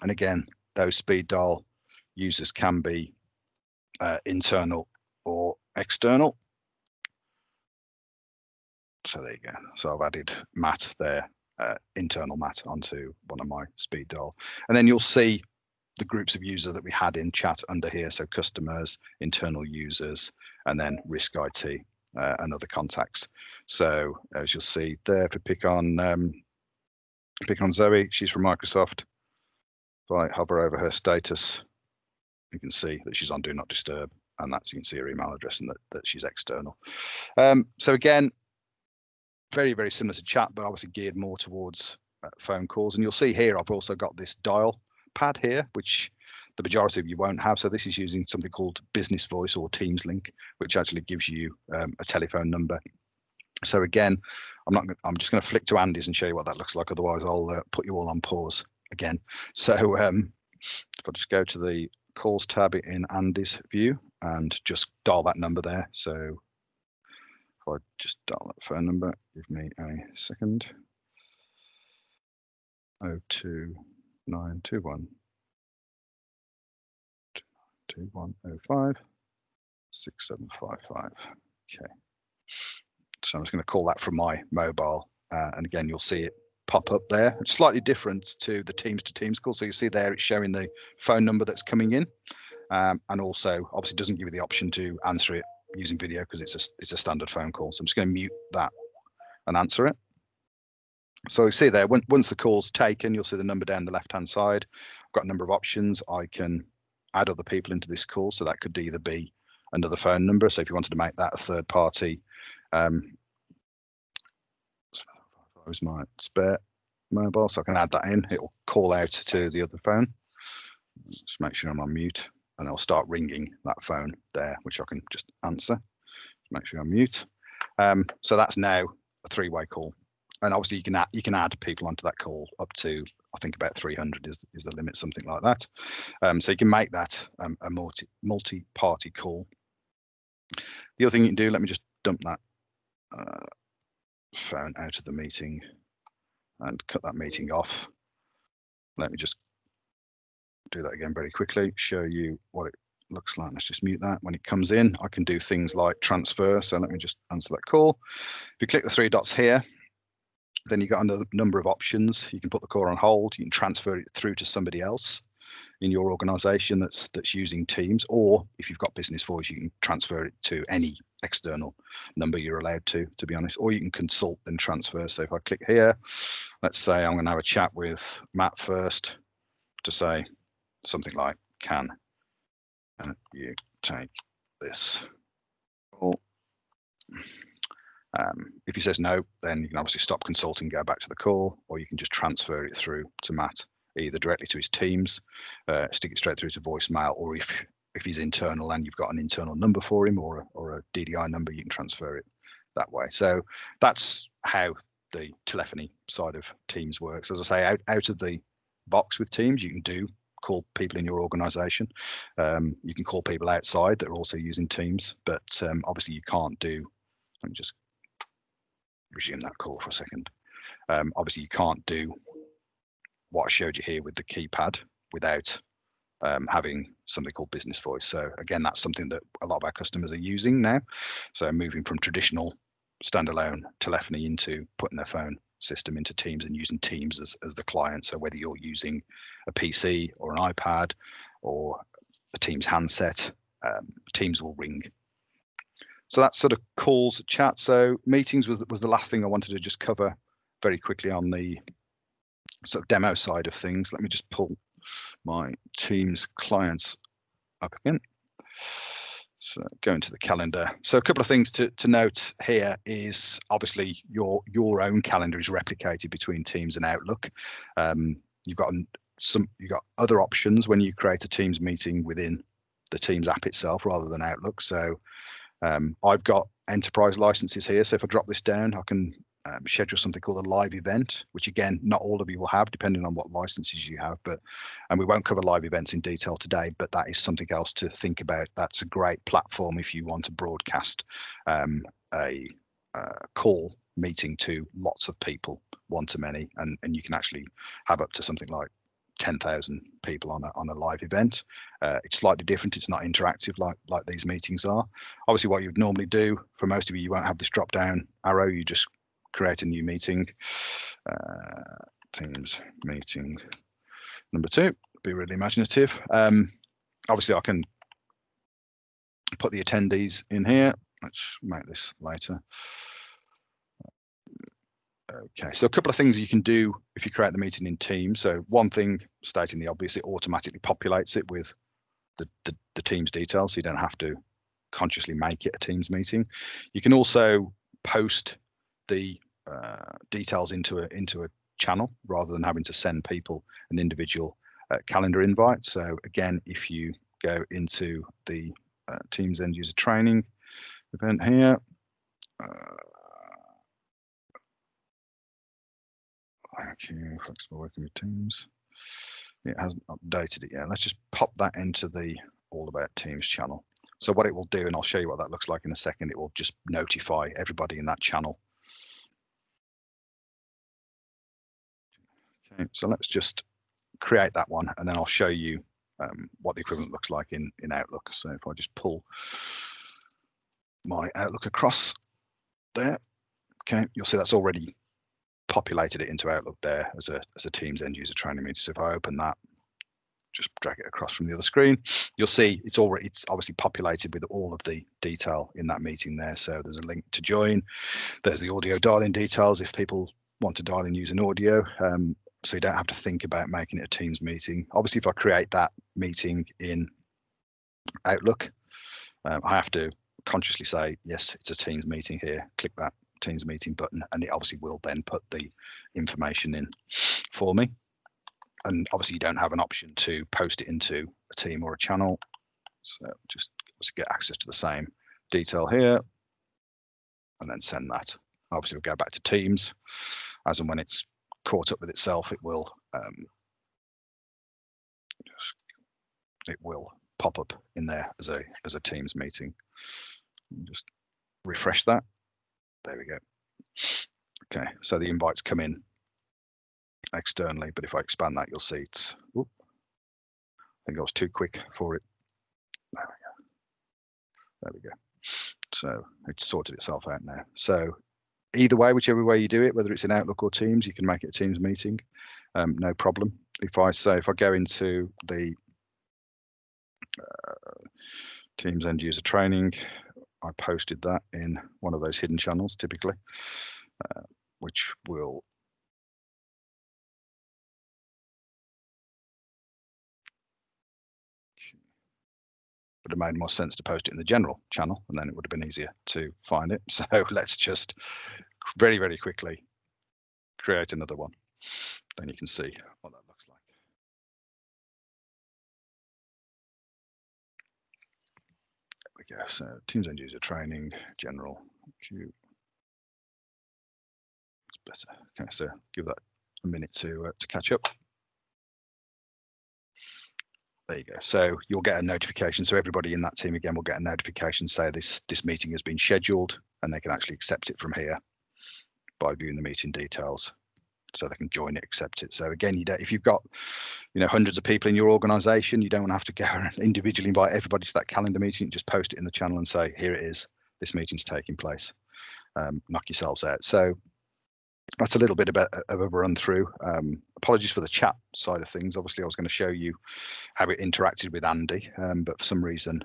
And again, those speed dial users can be internal or external. So there you go. So I've added Matt there, internal Matt, onto one of my speed dial. And then you'll see the groups of users that we had in chat under here. So customers, internal users, and then risk IT and other contacts. So as you'll see there, if we pick on Zoe, she's from Microsoft. If I hover over her status, you can see that she's on Do Not Disturb, and that's, you can see her email address and that she's external. So again, very, very similar to chat, but obviously geared more towards phone calls. And you'll see here, I've also got this dial pad here, which the majority of you won't have. So this is using something called Business Voice or Teams Link, which actually gives you a telephone number. So again, I'm just going to flick to Andy's and show you what that looks like. Otherwise, I'll put you all on pause again. So if I just go to the calls tab in Andy's view and just dial that number there. So if I just dial that phone number, give me a second. 02921 2105 6755. Okay. So I'm just going to call that from my mobile, and again you'll see it pop up there. It's slightly different to the Teams to Teams call. So you see there it's showing the phone number that's coming in, and also obviously doesn't give you the option to answer it using video because it's a standard phone call. So I'm just going to mute that and answer it. So you see there, once the call's taken, you'll see the number down the left-hand side. I've got a number of options. I can add other people into this call, so that could either be another phone number. So if you wanted to make that a third party, that was my spare mobile, so I can add that in. It'll call out to the other phone. Just make sure I'm on mute, and it'll start ringing that phone there, which I can just answer. Just make sure I'm mute. So that's now a three-way call. And obviously you can add people onto that call up to, I think about 300 is the limit, something like that. So you can make that a multi-party call. The other thing you can do, let me just dump that phone out of the meeting and cut that meeting off. Let me just do that again very quickly, show you what it looks like. Let's just mute that. When it comes in, I can do things like transfer. So let me just answer that call. If you click the three dots here, then you've got another number of options. You can put the call on hold. You can transfer it through to somebody else in your organization that's using Teams, or if you've got Business Voice, you can transfer it to any external number you're allowed to be honest, or you can consult and transfer. So if I click here, let's say I'm going to have a chat with Matt first to say something like, can you take this call? If he says no, then you can obviously stop consulting, go back to the call, or you can just transfer it through to Matt, either directly to his Teams, stick it straight through to voicemail, or if he's internal and you've got an internal number for him or a DDI number, you can transfer it that way. So that's how the telephony side of Teams works. As I say, out of the box with Teams, you can call people in your organization. You can call people outside that are also using Teams, but obviously you can't do, let me just resume that call for a second. Obviously you can't do what I showed you here with the keypad without having something called Business Voice. So again, that's something that a lot of our customers are using now. So moving from traditional standalone telephony into putting their phone system into Teams and using Teams as the client. So whether you're using a PC or an iPad or a Teams handset, Teams will ring. So that's sort of calls, chat. So meetings was the last thing I wanted to just cover very quickly on the sort of demo side of things. Let me just pull my Teams clients up again. So go into the calendar. So a couple of things to note here is obviously your own calendar is replicated between Teams and Outlook. You've got other options when you create a Teams meeting within the Teams app itself rather than Outlook. So I've got enterprise licenses here. So if I drop this down, I can schedule something called a live event, which again, not all of you will have depending on what licenses you have, and we won't cover live events in detail today, but that is something else to think about. That's a great platform if you want to broadcast a call meeting to lots of people, one to many, and you can actually have up to something like 10,000 people on a live event. It's slightly different. It's not interactive like these meetings are. Obviously, what you'd normally do, for most of you won't have this drop down arrow. You just create a new meeting. Teams meeting number 2. Be really imaginative. Obviously, I can put the attendees in here. Let's make this later. Okay, so a couple of things you can do if you create the meeting in Teams. So one thing, stating the obvious, it automatically populates it with the Teams details, so you don't have to consciously make it a Teams meeting. You can also post the details into a channel rather than having to send people an individual calendar invite. So again, if you go into the Teams end user training event here, thank you, flexible working with Teams. It hasn't updated it yet. Let's just pop that into the All About Teams channel. So what it will do, and I'll show you what that looks like in a second, it will just notify everybody in that channel. Okay, so let's just create that one, and then I'll show you what the equivalent looks like in Outlook. So if I just pull my Outlook across there, okay, you'll see that's already populated it into Outlook there as a Teams end user training meeting. So if I open that, just drag it across from the other screen, you'll see it's obviously populated with all of the detail in that meeting there. So there's a link to join. There's the audio dial-in details if people want to dial in using audio. So you don't have to think about making it a Teams meeting. Obviously, if I create that meeting in Outlook, I have to consciously say, yes, it's a Teams meeting here. Click that Teams meeting button, and it obviously will then put the information in for me. And obviously you don't have an option to post it into a team or a channel. So just get access to the same detail here and then send that. Obviously we'll go back to Teams. As and when it's caught up with itself, it will pop up in there as a Teams meeting. Just refresh that. There we go. Okay, so the invites come in externally, but if I expand that, you'll see it's. I think I was too quick for it. There we go. There we go. So it's sorted itself out now. So either way, whichever way you do it, whether it's in Outlook or Teams, you can make it a Teams meeting, no problem. If I go into the Teams end user training, I posted that in one of those hidden channels typically, which will would have made more sense to post it in the general channel, and then it would have been easier to find it. So let's just very, very quickly create another one. Then you can see what that looks like. There we go. So Teams end user training, general queue. It's better. Okay, so give that a minute to catch up. There you go. So you'll get a notification. So everybody in that team again will get a notification say this meeting has been scheduled, and they can actually accept it from here by viewing the meeting details. So they can join it, accept it. So again, if you've got hundreds of people in your organization, you don't want to have to go and individually invite everybody to that calendar meeting. Just post it in the channel and say, here it is, this meeting's taking place. Knock yourselves out. So that's a little bit of a run through. Apologies for the chat side of things. Obviously, I was going to show you how it interacted with Andy, but for some reason,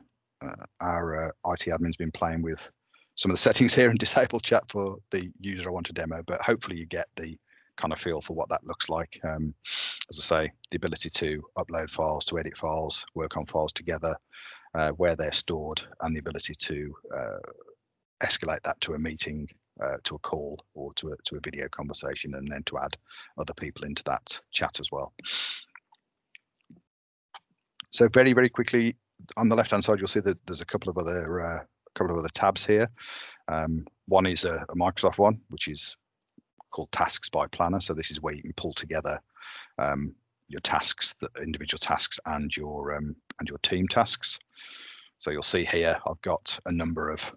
our IT admin's been playing with some of the settings here and disabled chat for the user I want to demo. But hopefully, you get the kind of feel for what that looks like. As I say, the ability to upload files, to edit files, work on files together, where they're stored, and the ability to escalate that to a meeting, to a call, or to a video conversation, and then to add other people into that chat as well. So very, very quickly, on the left-hand side, you'll see that there's a couple of other tabs here. One is a Microsoft one, which is called Tasks by Planner. So this is where you can pull together your tasks, the individual tasks, and your team tasks. So you'll see here I've got a number of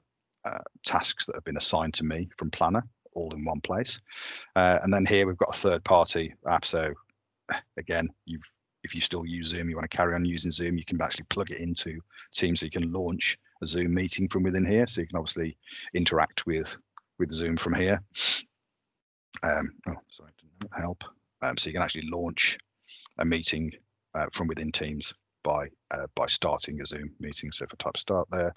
tasks that have been assigned to me from Planner, all in one place. And then here we've got a third-party app. So again, if you still use Zoom, you want to carry on using Zoom, you can actually plug it into Teams, so you can launch a Zoom meeting from within here. So you can obviously interact with Zoom from here. Oh, sorry, didn't help. So you can actually launch a meeting from within Teams by starting a Zoom meeting. So if I type start there,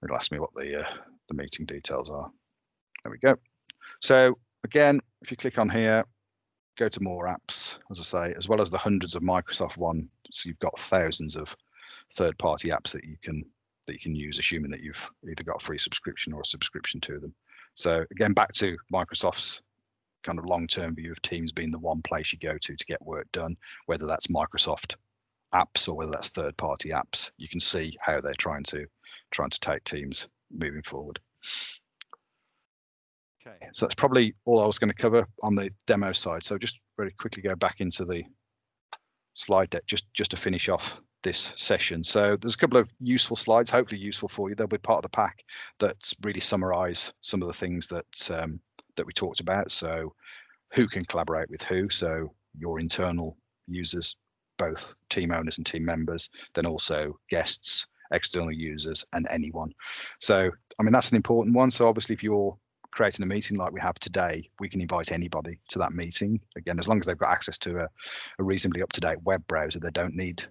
it'll ask me what the meeting details are. There we go. So again, if you click on here, go to more apps, as I say, as well as the hundreds of Microsoft ones, so you've got thousands of third-party apps that you can use, assuming that you've either got a free subscription or a subscription to them. So again, back to Microsoft's kind of long-term view of Teams being the one place you go to get work done, whether that's Microsoft apps or whether that's third-party apps. You can see how they're trying to take Teams moving forward. Okay, so that's probably all I was going to cover on the demo side. So just very quickly go back into the slide deck just to finish off this session. So there's a couple of useful slides, hopefully useful for you. They'll be part of the pack that really summarize some of the things that that we talked about. So who can collaborate with who? So your internal users, both team owners and team members, then also guests, external users, and anyone. So I mean, that's an important one. So obviously if you're creating a meeting like we have today, we can invite anybody to that meeting. Again, as long as they've got access to a reasonably up-to-date web browser, they don't need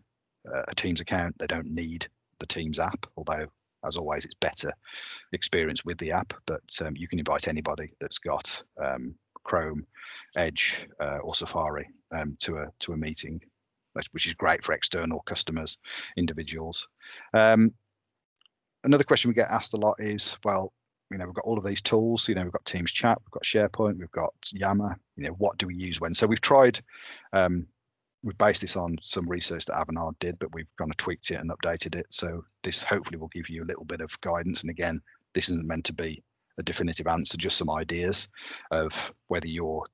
a Teams account, they don't need the Teams app, although as always it's better experience with the app, but you can invite anybody that's got Chrome, Edge or Safari to a meeting, which is great for external customers, individuals. Another question we get asked a lot is, well, you know, we've got all of these tools, you know, we've got Teams Chat, we've got SharePoint, we've got Yammer, you know, what do we use when? So we've tried, we've based this on some research that Avanade did, but we've kind of tweaked it and updated it. So this hopefully will give you a little bit of guidance. And again, this isn't meant to be a definitive answer, just some ideas of whether you're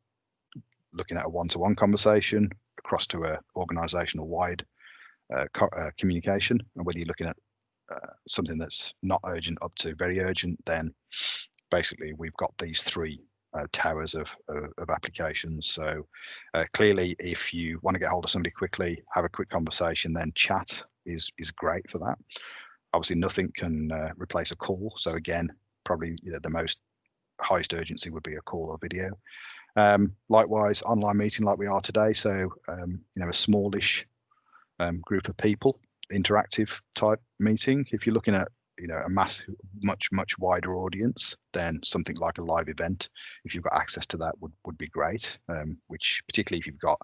looking at a one-to-one conversation across to a organizational wide communication, and whether you're looking at something that's not urgent up to very urgent, then basically we've got these three towers of applications. So clearly, if you want to get hold of somebody quickly, have a quick conversation, then chat is great for that. Obviously, nothing can replace a call. So again, probably the most highest urgency would be a call or video. Likewise, online meeting like we are today. So a smallish group of people, interactive type meeting. If you're looking at a much wider audience, then something like a live event, if you've got access to that, would be great. Which particularly if you've got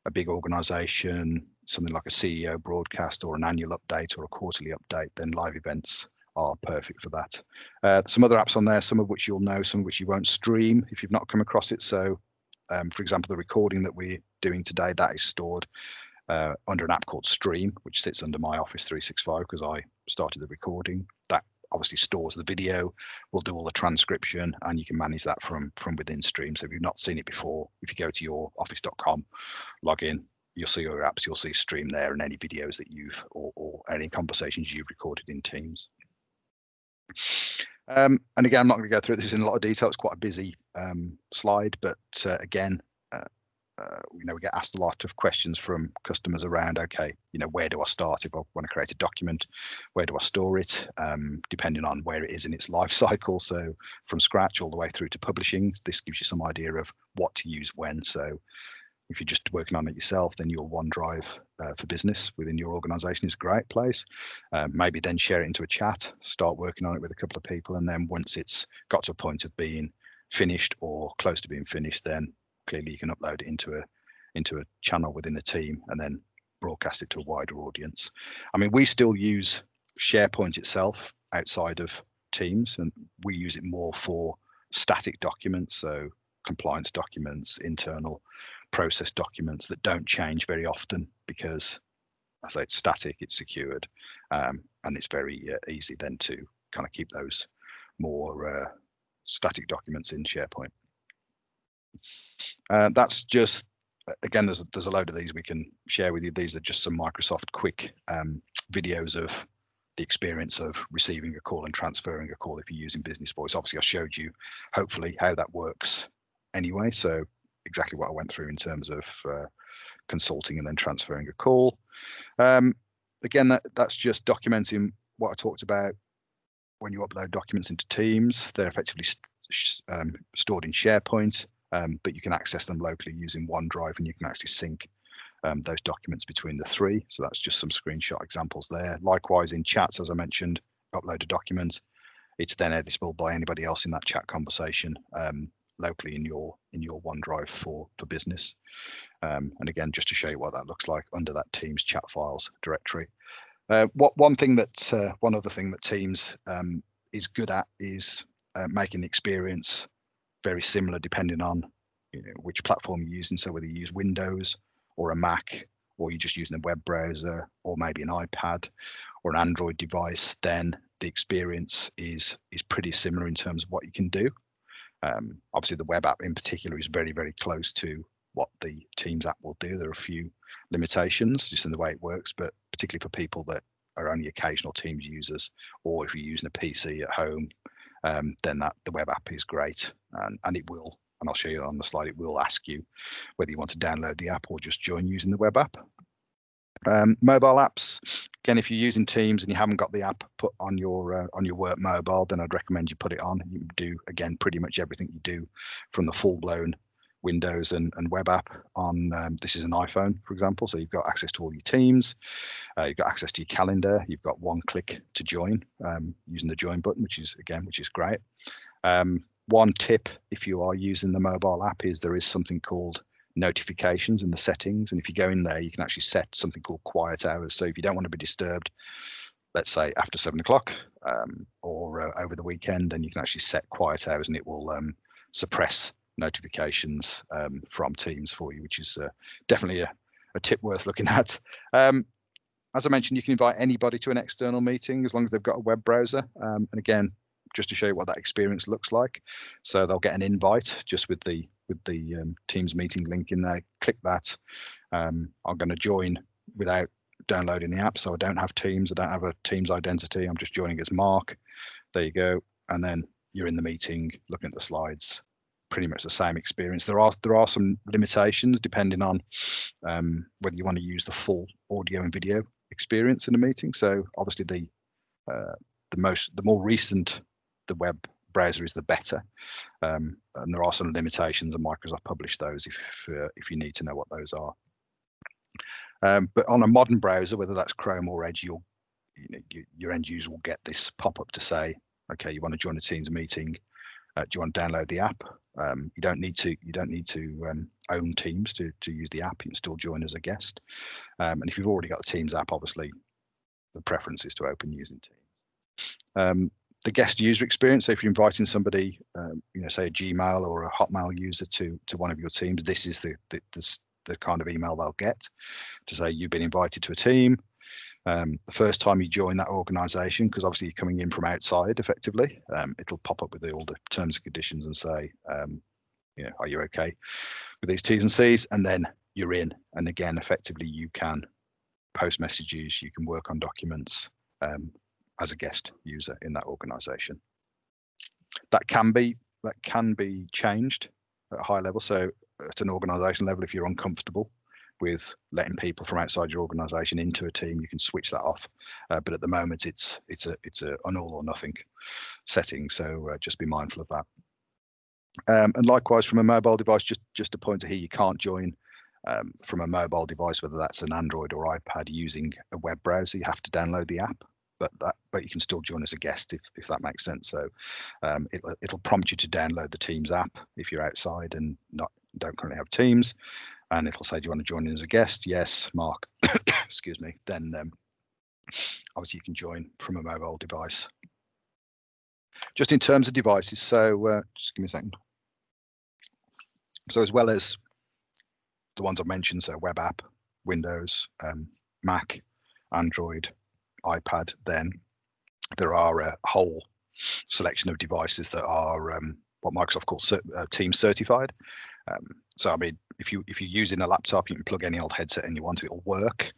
a big organization, something like a CEO broadcast or an annual update or a quarterly update, then live events are perfect for that. Some other apps on there, some of which you'll know, some of which you won't stream if you've not come across it. So for example, the recording that we're doing today, that is stored under an app called Stream, which sits under my Office 365 because I started the recording. That obviously stores the video, will do all the transcription, and you can manage that from within Stream. So if you've not seen it before, if you go to your office.com, log in, you'll see your apps, you'll see Stream there and any videos that you've or any conversations you've recorded in Teams. And again, I'm not going to go through this in a lot of detail. It's quite a busy slide, but again, we get asked a lot of questions from customers around, okay, where do I start if I want to create a document? Where do I store it? Depending on where it is in its life cycle. So from scratch all the way through to publishing, this gives you some idea of what to use when. So if you're just working on it yourself, then your OneDrive for business within your organization is a great place. Maybe then share it into a chat, start working on it with a couple of people. And then once it's got to a point of being finished or close to being finished, then clearly you can upload it into a channel within the team and then broadcast it to a wider audience. I mean, we still use SharePoint itself outside of Teams, and we use it more for static documents, so compliance documents, internal process documents that don't change very often because, as I say, it's static, it's secured, and it's very easy then to kind of keep those more static documents in SharePoint. That's just, again, there's a load of these we can share with you. These are just some Microsoft quick videos of the experience of receiving a call and transferring a call if you're using Business Voice. Obviously, I showed you, hopefully, how that works anyway. So exactly what I went through in terms of consulting and then transferring a call. Again, that's just documenting what I talked about. When you upload documents into Teams, they're effectively stored in SharePoint, but you can access them locally using OneDrive, and you can actually sync those documents between the three. So that's just some screenshot examples there. Likewise, in chats, as I mentioned, upload a document. It's then editable by anybody else in that chat conversation locally in your OneDrive for business. And again, just to show you what that looks like under that Teams chat files directory. One other thing that Teams is good at is making the experience very similar depending on which platform you're using. So whether you use Windows or a Mac, or you're just using a web browser, or maybe an iPad or an Android device, then the experience is pretty similar in terms of what you can do. Obviously, the web app in particular is very, very close to what the Teams app will do. There are a few limitations just in the way it works, but particularly for people that are only occasional Teams users, or if you're using a PC at home, then the web app is great, and it will, and I'll show you on the slide, it will ask you whether you want to download the app or just join using the web app. Mobile apps, again, if you're using Teams and you haven't got the app put on your work mobile, then I'd recommend you put it on. You can do, again, pretty much everything you do from the full-blown Windows and web app on, this is an iPhone, for example, so you've got access to all your Teams, you've got access to your calendar, you've got one click to join using the join button, which is great. One tip, if you are using the mobile app, is there is something called notifications in the settings, and if you go in there, you can actually set something called quiet hours. So if you don't want to be disturbed, let's say after 7 o'clock or over the weekend, then you can actually set quiet hours, and it will suppress notifications from Teams for you, which is definitely a tip worth looking at. As I mentioned, you can invite anybody to an external meeting as long as they've got a web browser. And again, just to show you what that experience looks like. So they'll get an invite just with the Teams meeting link in there. Click that. I'm going to join without downloading the app, so I don't have Teams. I don't have a Teams identity. I'm just joining as Mark. There you go. And then you're in the meeting, looking at the slides. Pretty much the same experience. There are some limitations depending on whether you want to use the full audio and video experience in a meeting. So obviously the more recent the web browser is, the better. And there are some limitations, and Microsoft published those if you need to know what those are. But on a modern browser, whether that's Chrome or Edge, your end user will get this pop-up to say, okay, you want to join a Teams meeting. Do you want to download the app? You don't need to own Teams to use the app. You can still join as a guest. And if you've already got the Teams app, obviously the preference is to open using Teams. The guest user experience. So if you're inviting somebody, say a Gmail or a Hotmail user to one of your teams, this is the kind of email they'll get to say you've been invited to a team. The first time you join that organization, because obviously you're coming in from outside effectively, it'll pop up with all the terms and conditions and say, are you okay with these T's and C's? And then you're in. And again, effectively, you can post messages, you can work on documents as a guest user in that organization. That can be changed at a high level. So at an organization level, if you're uncomfortable with letting people from outside your organization into a team, you can switch that off. But at the moment, it's an all or nothing setting. So just be mindful of that. And likewise, from a mobile device, just a pointer here, you can't join from a mobile device, whether that's an Android or iPad, using a web browser. You have to download the app, but you can still join as a guest if that makes sense. So it'll prompt you to download the Teams app if you're outside and don't currently have Teams. And it'll say, do you want to join in as a guest? Yes, Mark. Excuse me. Then obviously you can join from a mobile device. Just in terms of devices, so just give me a second. So as well as the ones I've mentioned, so web app, Windows, Mac, Android, iPad, then there are a whole selection of devices that are what Microsoft calls Teams certified. So I mean, if you're using a laptop, you can plug any old headset in you want, it'll work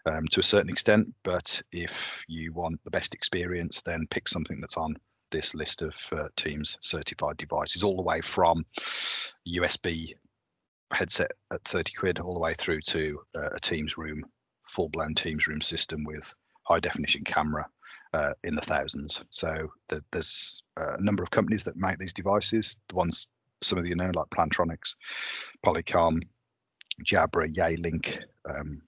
to a certain extent. But if you want the best experience, then pick something that's on this list of Teams certified devices, all the way from USB headset at 30 quid all the way through to a Teams room, full-blown Teams room system with high-definition camera in the thousands. So there's a number of companies that make these devices. The ones some of you know, like Plantronics, Polycom, Jabra, Yealink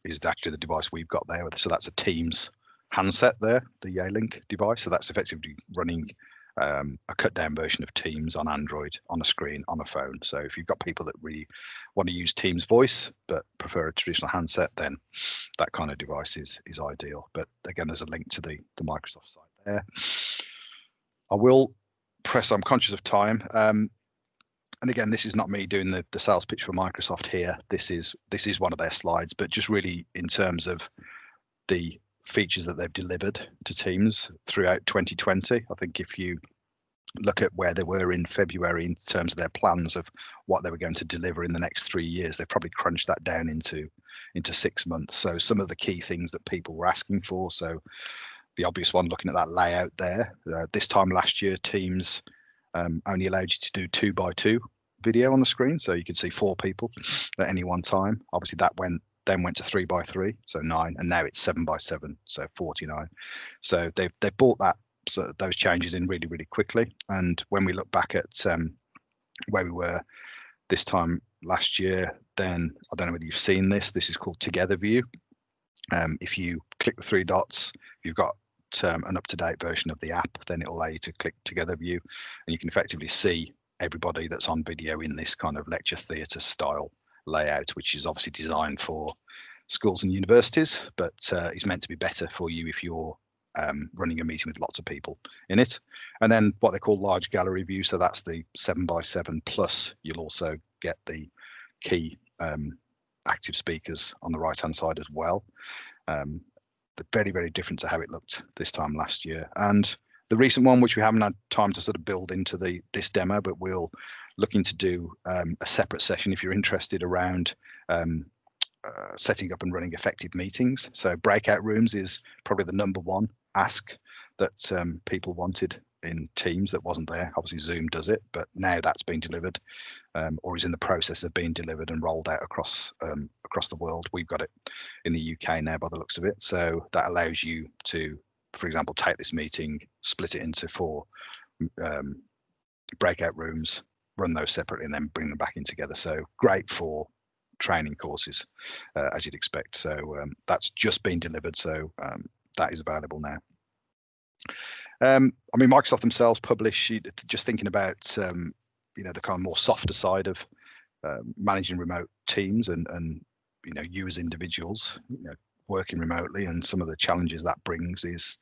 is actually the device we've got there. So that's a Teams handset there, the Yealink device. So that's effectively running a cut down version of Teams on Android, on a screen, on a phone. So if you've got people that really want to use Teams voice but prefer a traditional handset, then that kind of device is ideal. But again, there's a link to the Microsoft site there. I will press, I'm conscious of time. And again, this is not me doing the sales pitch for Microsoft here. This is one of their slides, but just really in terms of the features that they've delivered to Teams throughout 2020. I think if you look at where they were in February in terms of their plans of what they were going to deliver in the next 3 years, they've probably crunched that down into 6 months. So some of the key things that people were asking for. So the obvious one, looking at that layout there, this time last year, Teams only allowed you to do 2x2 video on the screen, so you could see 4 people at any one time. Obviously that went to 3x3, so 9, and now it's 7x7, so 49. So they brought that, so those changes in really, really quickly. And when we look back at where we were this time last year, then I don't know whether you've seen this. This is called Together View. If you click the 3 dots, you've got an up-to-date version of the app, then it'll allow you to click Together View, and you can effectively see everybody that's on video in this kind of lecture theatre style layout, which is obviously designed for schools and universities, but is meant to be better for you if you're running a meeting with lots of people in it. And then what they call large gallery view, so that's the 7x7 plus. You'll also get the key active speakers on the right hand side as well. Very, very different to how it looked this time last year. And the recent one, which we haven't had time to sort of build into this demo, but we'll looking to do a separate session if you're interested around setting up and running effective meetings. So breakout rooms is probably the number one ask that people wanted in Teams that wasn't there. Obviously Zoom does it, but now that's been delivered or is in the process of being delivered and rolled out across the world. We've got it in the UK now by the looks of it. So that allows you to, for example, take this meeting, split it into 4 breakout rooms, run those separately, and then bring them back in together. So great for training courses, as you'd expect. So that's just been delivered. So that is available now. I mean, Microsoft themselves publish, just thinking about, the kind of more softer side of managing remote teams and you as individuals, working remotely, and some of the challenges that brings is,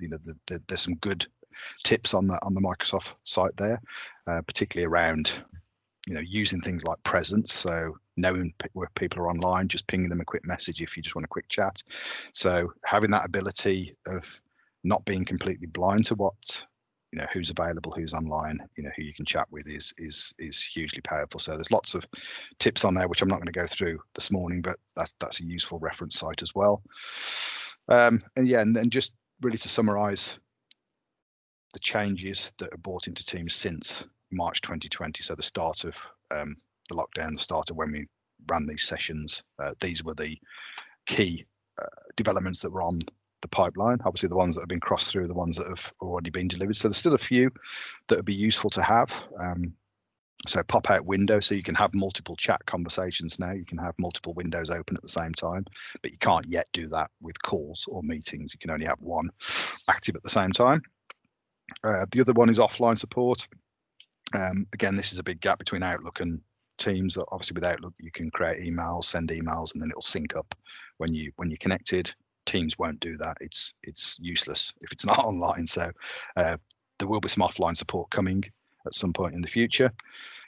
there's some good tips on the Microsoft site there, particularly around, using things like presence. So knowing where people are online, just pinging them a quick message if you just want a quick chat. So having that ability of not being completely blind to what, who's available, who's online, who you can chat with is hugely powerful. So there's lots of tips on there, which I'm not going to go through this morning, but that's a useful reference site as well. And then just really to summarize the changes that are brought into Teams since March 2020. So the start of the lockdown, the start of when we ran these sessions, these were the key developments that were on the pipeline. Obviously the ones that have been crossed through, the ones that have already been delivered. So there's still a few that would be useful to have. So pop out window, so you can have multiple chat conversations now. You can have multiple windows open at the same time, but you can't yet do that with calls or meetings. You can only have one active at the same time. The other one is offline support. Again, this is a big gap between Outlook and Teams. Obviously with Outlook, you can create emails, send emails, and then it'll sync up when you're connected. Teams won't do that. It's useless if it's not online. So there will be some offline support coming at some point in the future.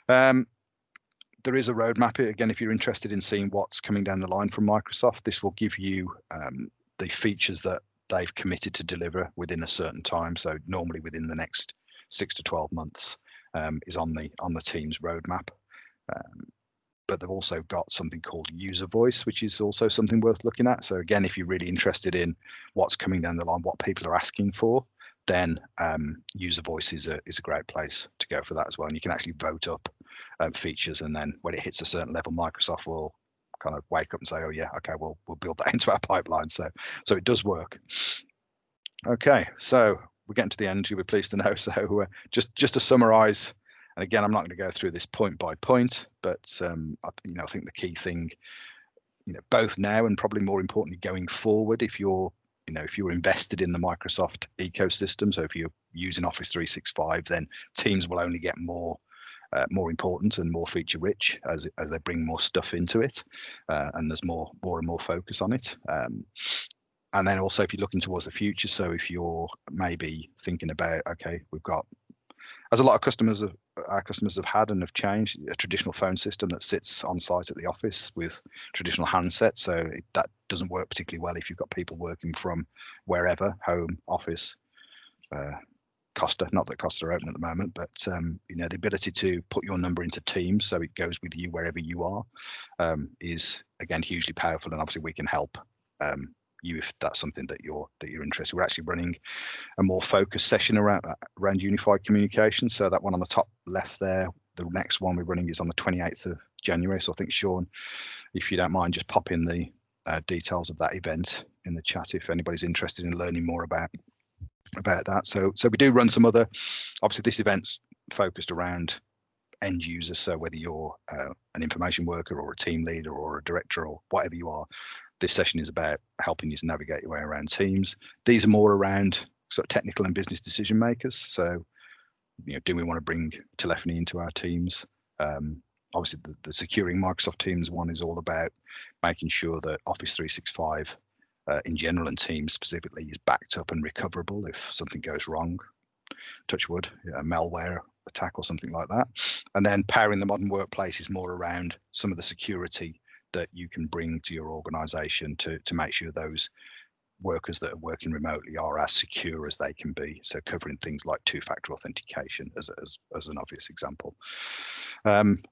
There is a roadmap. Again, if you're interested in seeing what's coming down the line from Microsoft, this will give you the features that they've committed to deliver within a certain time. So normally within the next 6 to 12 months is on the Teams roadmap. But they've also got something called user voice, which is also something worth looking at. So again, if you're really interested in what's coming down the line, what people are asking for, then user voice is a great place to go for that as well. And you can actually vote up features, and then when it hits a certain level, Microsoft will kind of wake up and say, oh yeah, okay, we'll build that into our pipeline. So it does work. Okay, so we're getting to the end, you'll be pleased to know. So just to summarize, and again, I'm not going to go through this point by point, but I think the key thing, both now and probably more importantly going forward, if you're invested in the Microsoft ecosystem, so if you're using Office 365, then Teams will only get more important and more feature rich as they bring more stuff into it, and there's more and more focus on it. And then also if you're looking towards the future, so if you're maybe thinking about, okay, we've got, as a lot of our customers have had and have changed, a traditional phone system that sits on site at the office with traditional handsets. So that doesn't work particularly well if you've got people working from wherever, home, office, Costa, not that Costa are open at the moment, but the ability to put your number into Teams so it goes with you wherever you are is again hugely powerful, and obviously we can help you if that's something that you're interested. We're actually running a more focused session around unified communication. So that one on the top left there, the next one we're running is on the 28th of January. So I think, Sean, if you don't mind, just pop in the details of that event in the chat if anybody's interested in learning more about that. So we do run some other, obviously this event's focused around end users. So whether you're an information worker or a team leader or a director or whatever you are, this session is about helping you to navigate your way around Teams. These are more around sort of technical and business decision makers. So, do we want to bring telephony into our Teams? Obviously, the securing Microsoft Teams one is all about making sure that Office 365 in general and Teams specifically is backed up and recoverable if something goes wrong. Touch wood, a malware attack or something like that. And then powering the modern workplace is more around some of the security that you can bring to your organization to make sure those workers that are working remotely are as secure as they can be. So covering things like two-factor authentication as an obvious example.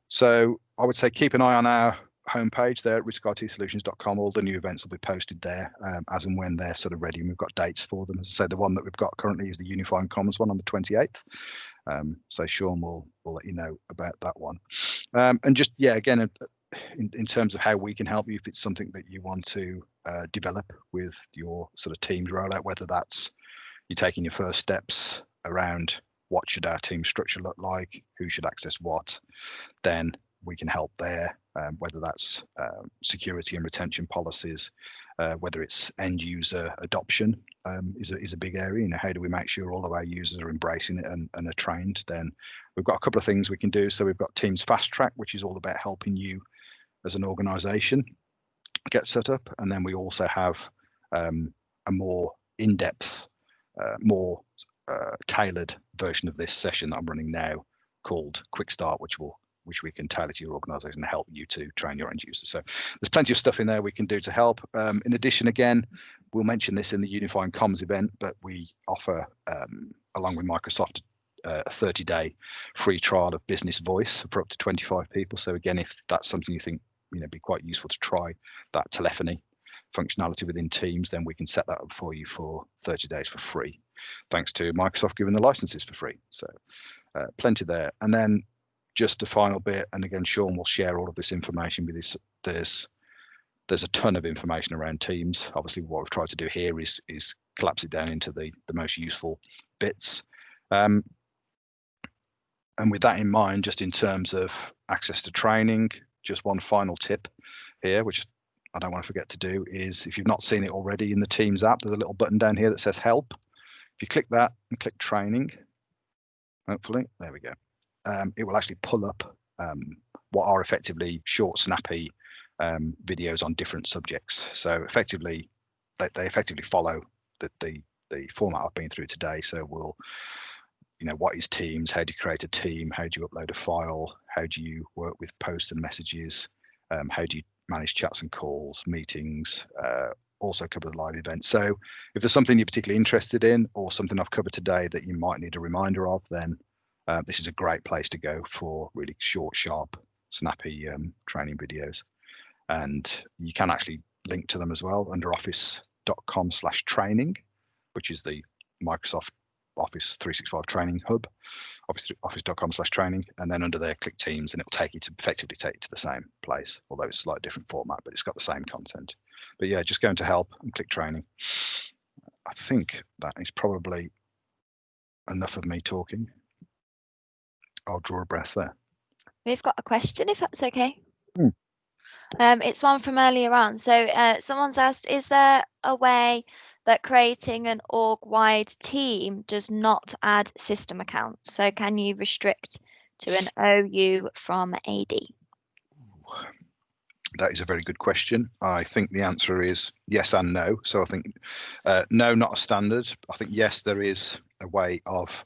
So I would say keep an eye on our homepage there at risktSolutions.com. All the new events will be posted there as and when they're sort of ready, and we've got dates for them. As I say, the one that we've got currently is the Unifying Comms one on the 28th. So Sean will let you know about that one. And just, again, in terms of how we can help you, if it's something that you want to develop with your sort of Teams rollout, whether that's you're taking your first steps around what should our team structure look like, who should access what, then we can help there, whether that's security and retention policies, whether it's end user adoption is a big area. How do we make sure all of our users are embracing it and are trained? Then we've got a couple of things we can do. So we've got Teams Fast Track, which is all about helping you as an organization get set up. And then we also have a more in-depth, more tailored version of this session that I'm running now called Quick Start, which we can tailor to your organization and help you to train your end users. So there's plenty of stuff in there we can do to help. In addition, again, we'll mention this in the Unifying Comms event, but we offer, along with Microsoft, a 30-day free trial of Business Voice for up to 25 people. So again, if that's something you think be quite useful to try, that telephony functionality within Teams, then we can set that up for you for 30 days for free, thanks to Microsoft giving the licenses for free. So plenty there. And then just a final bit, and again, Sean will share all of this information with us. There's a ton of information around Teams. Obviously, what we've tried to do here is collapse it down into the most useful bits. And with that in mind, just in terms of access to training, just one final tip here, which I don't want to forget to do, is if you've not seen it already in the Teams app, there's a little button down here that says help. If you click that and click training, hopefully, there we go. It will actually pull up what are effectively short, snappy videos on different subjects. So effectively, they effectively follow the format I've been through today. So we'll, what is Teams? How do you create a team? How do you upload a file? How do you work with posts and messages? How do you manage chats and calls, meetings? Also cover the live events. So if there's something you're particularly interested in or something I've covered today that you might need a reminder of, then this is a great place to go for really short, sharp, snappy training videos. And you can actually link to them as well under office.com/training, which is the Microsoft Office 365 Training Hub, office.com/training, and then under there click Teams, and it'll effectively take you to the same place, although it's a slightly different format, but it's got the same content. But yeah, just go into Help and click Training. I think that is probably enough of me talking. I'll draw a breath there. We've got a question, if that's okay. It's one from earlier on. So someone's asked, is there a way that creating an org-wide team does not add system accounts? So can you restrict to an OU from AD? That is a very good question. I think the answer is yes and no. So I think no, not a standard. I think yes, there is a way of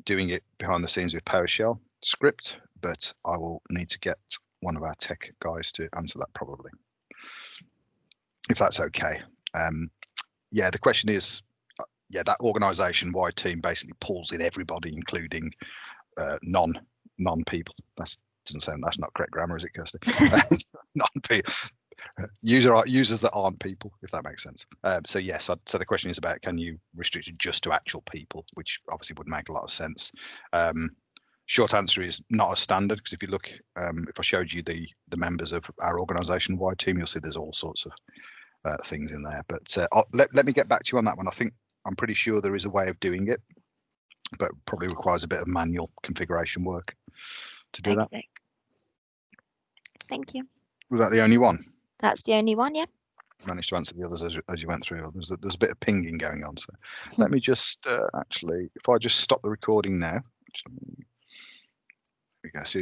doing it behind the scenes with PowerShell script, but I will need to get one of our tech guys to answer that probably, if that's okay. Yeah, the question is, yeah, that organization-wide team basically pulls in everybody, including non-people. That's not correct grammar, is it, Kirsty? Non-people. Users that aren't people, if that makes sense. So yes, so the question is about, can you restrict it just to actual people, which obviously would make a lot of sense. Short answer is not a standard, because if you look, if I showed you the members of our organization-wide team, you'll see there's all sorts of things in there. But let me get back to you on that one. I'm pretty sure there is a way of doing it, but probably requires a bit of manual configuration work to do that. Thank you. Was that the only one? That's the only one, yeah. Managed to answer the others as you went through. There's a bit of pinging going on. So let me just actually, if I just stop the recording now. We go. So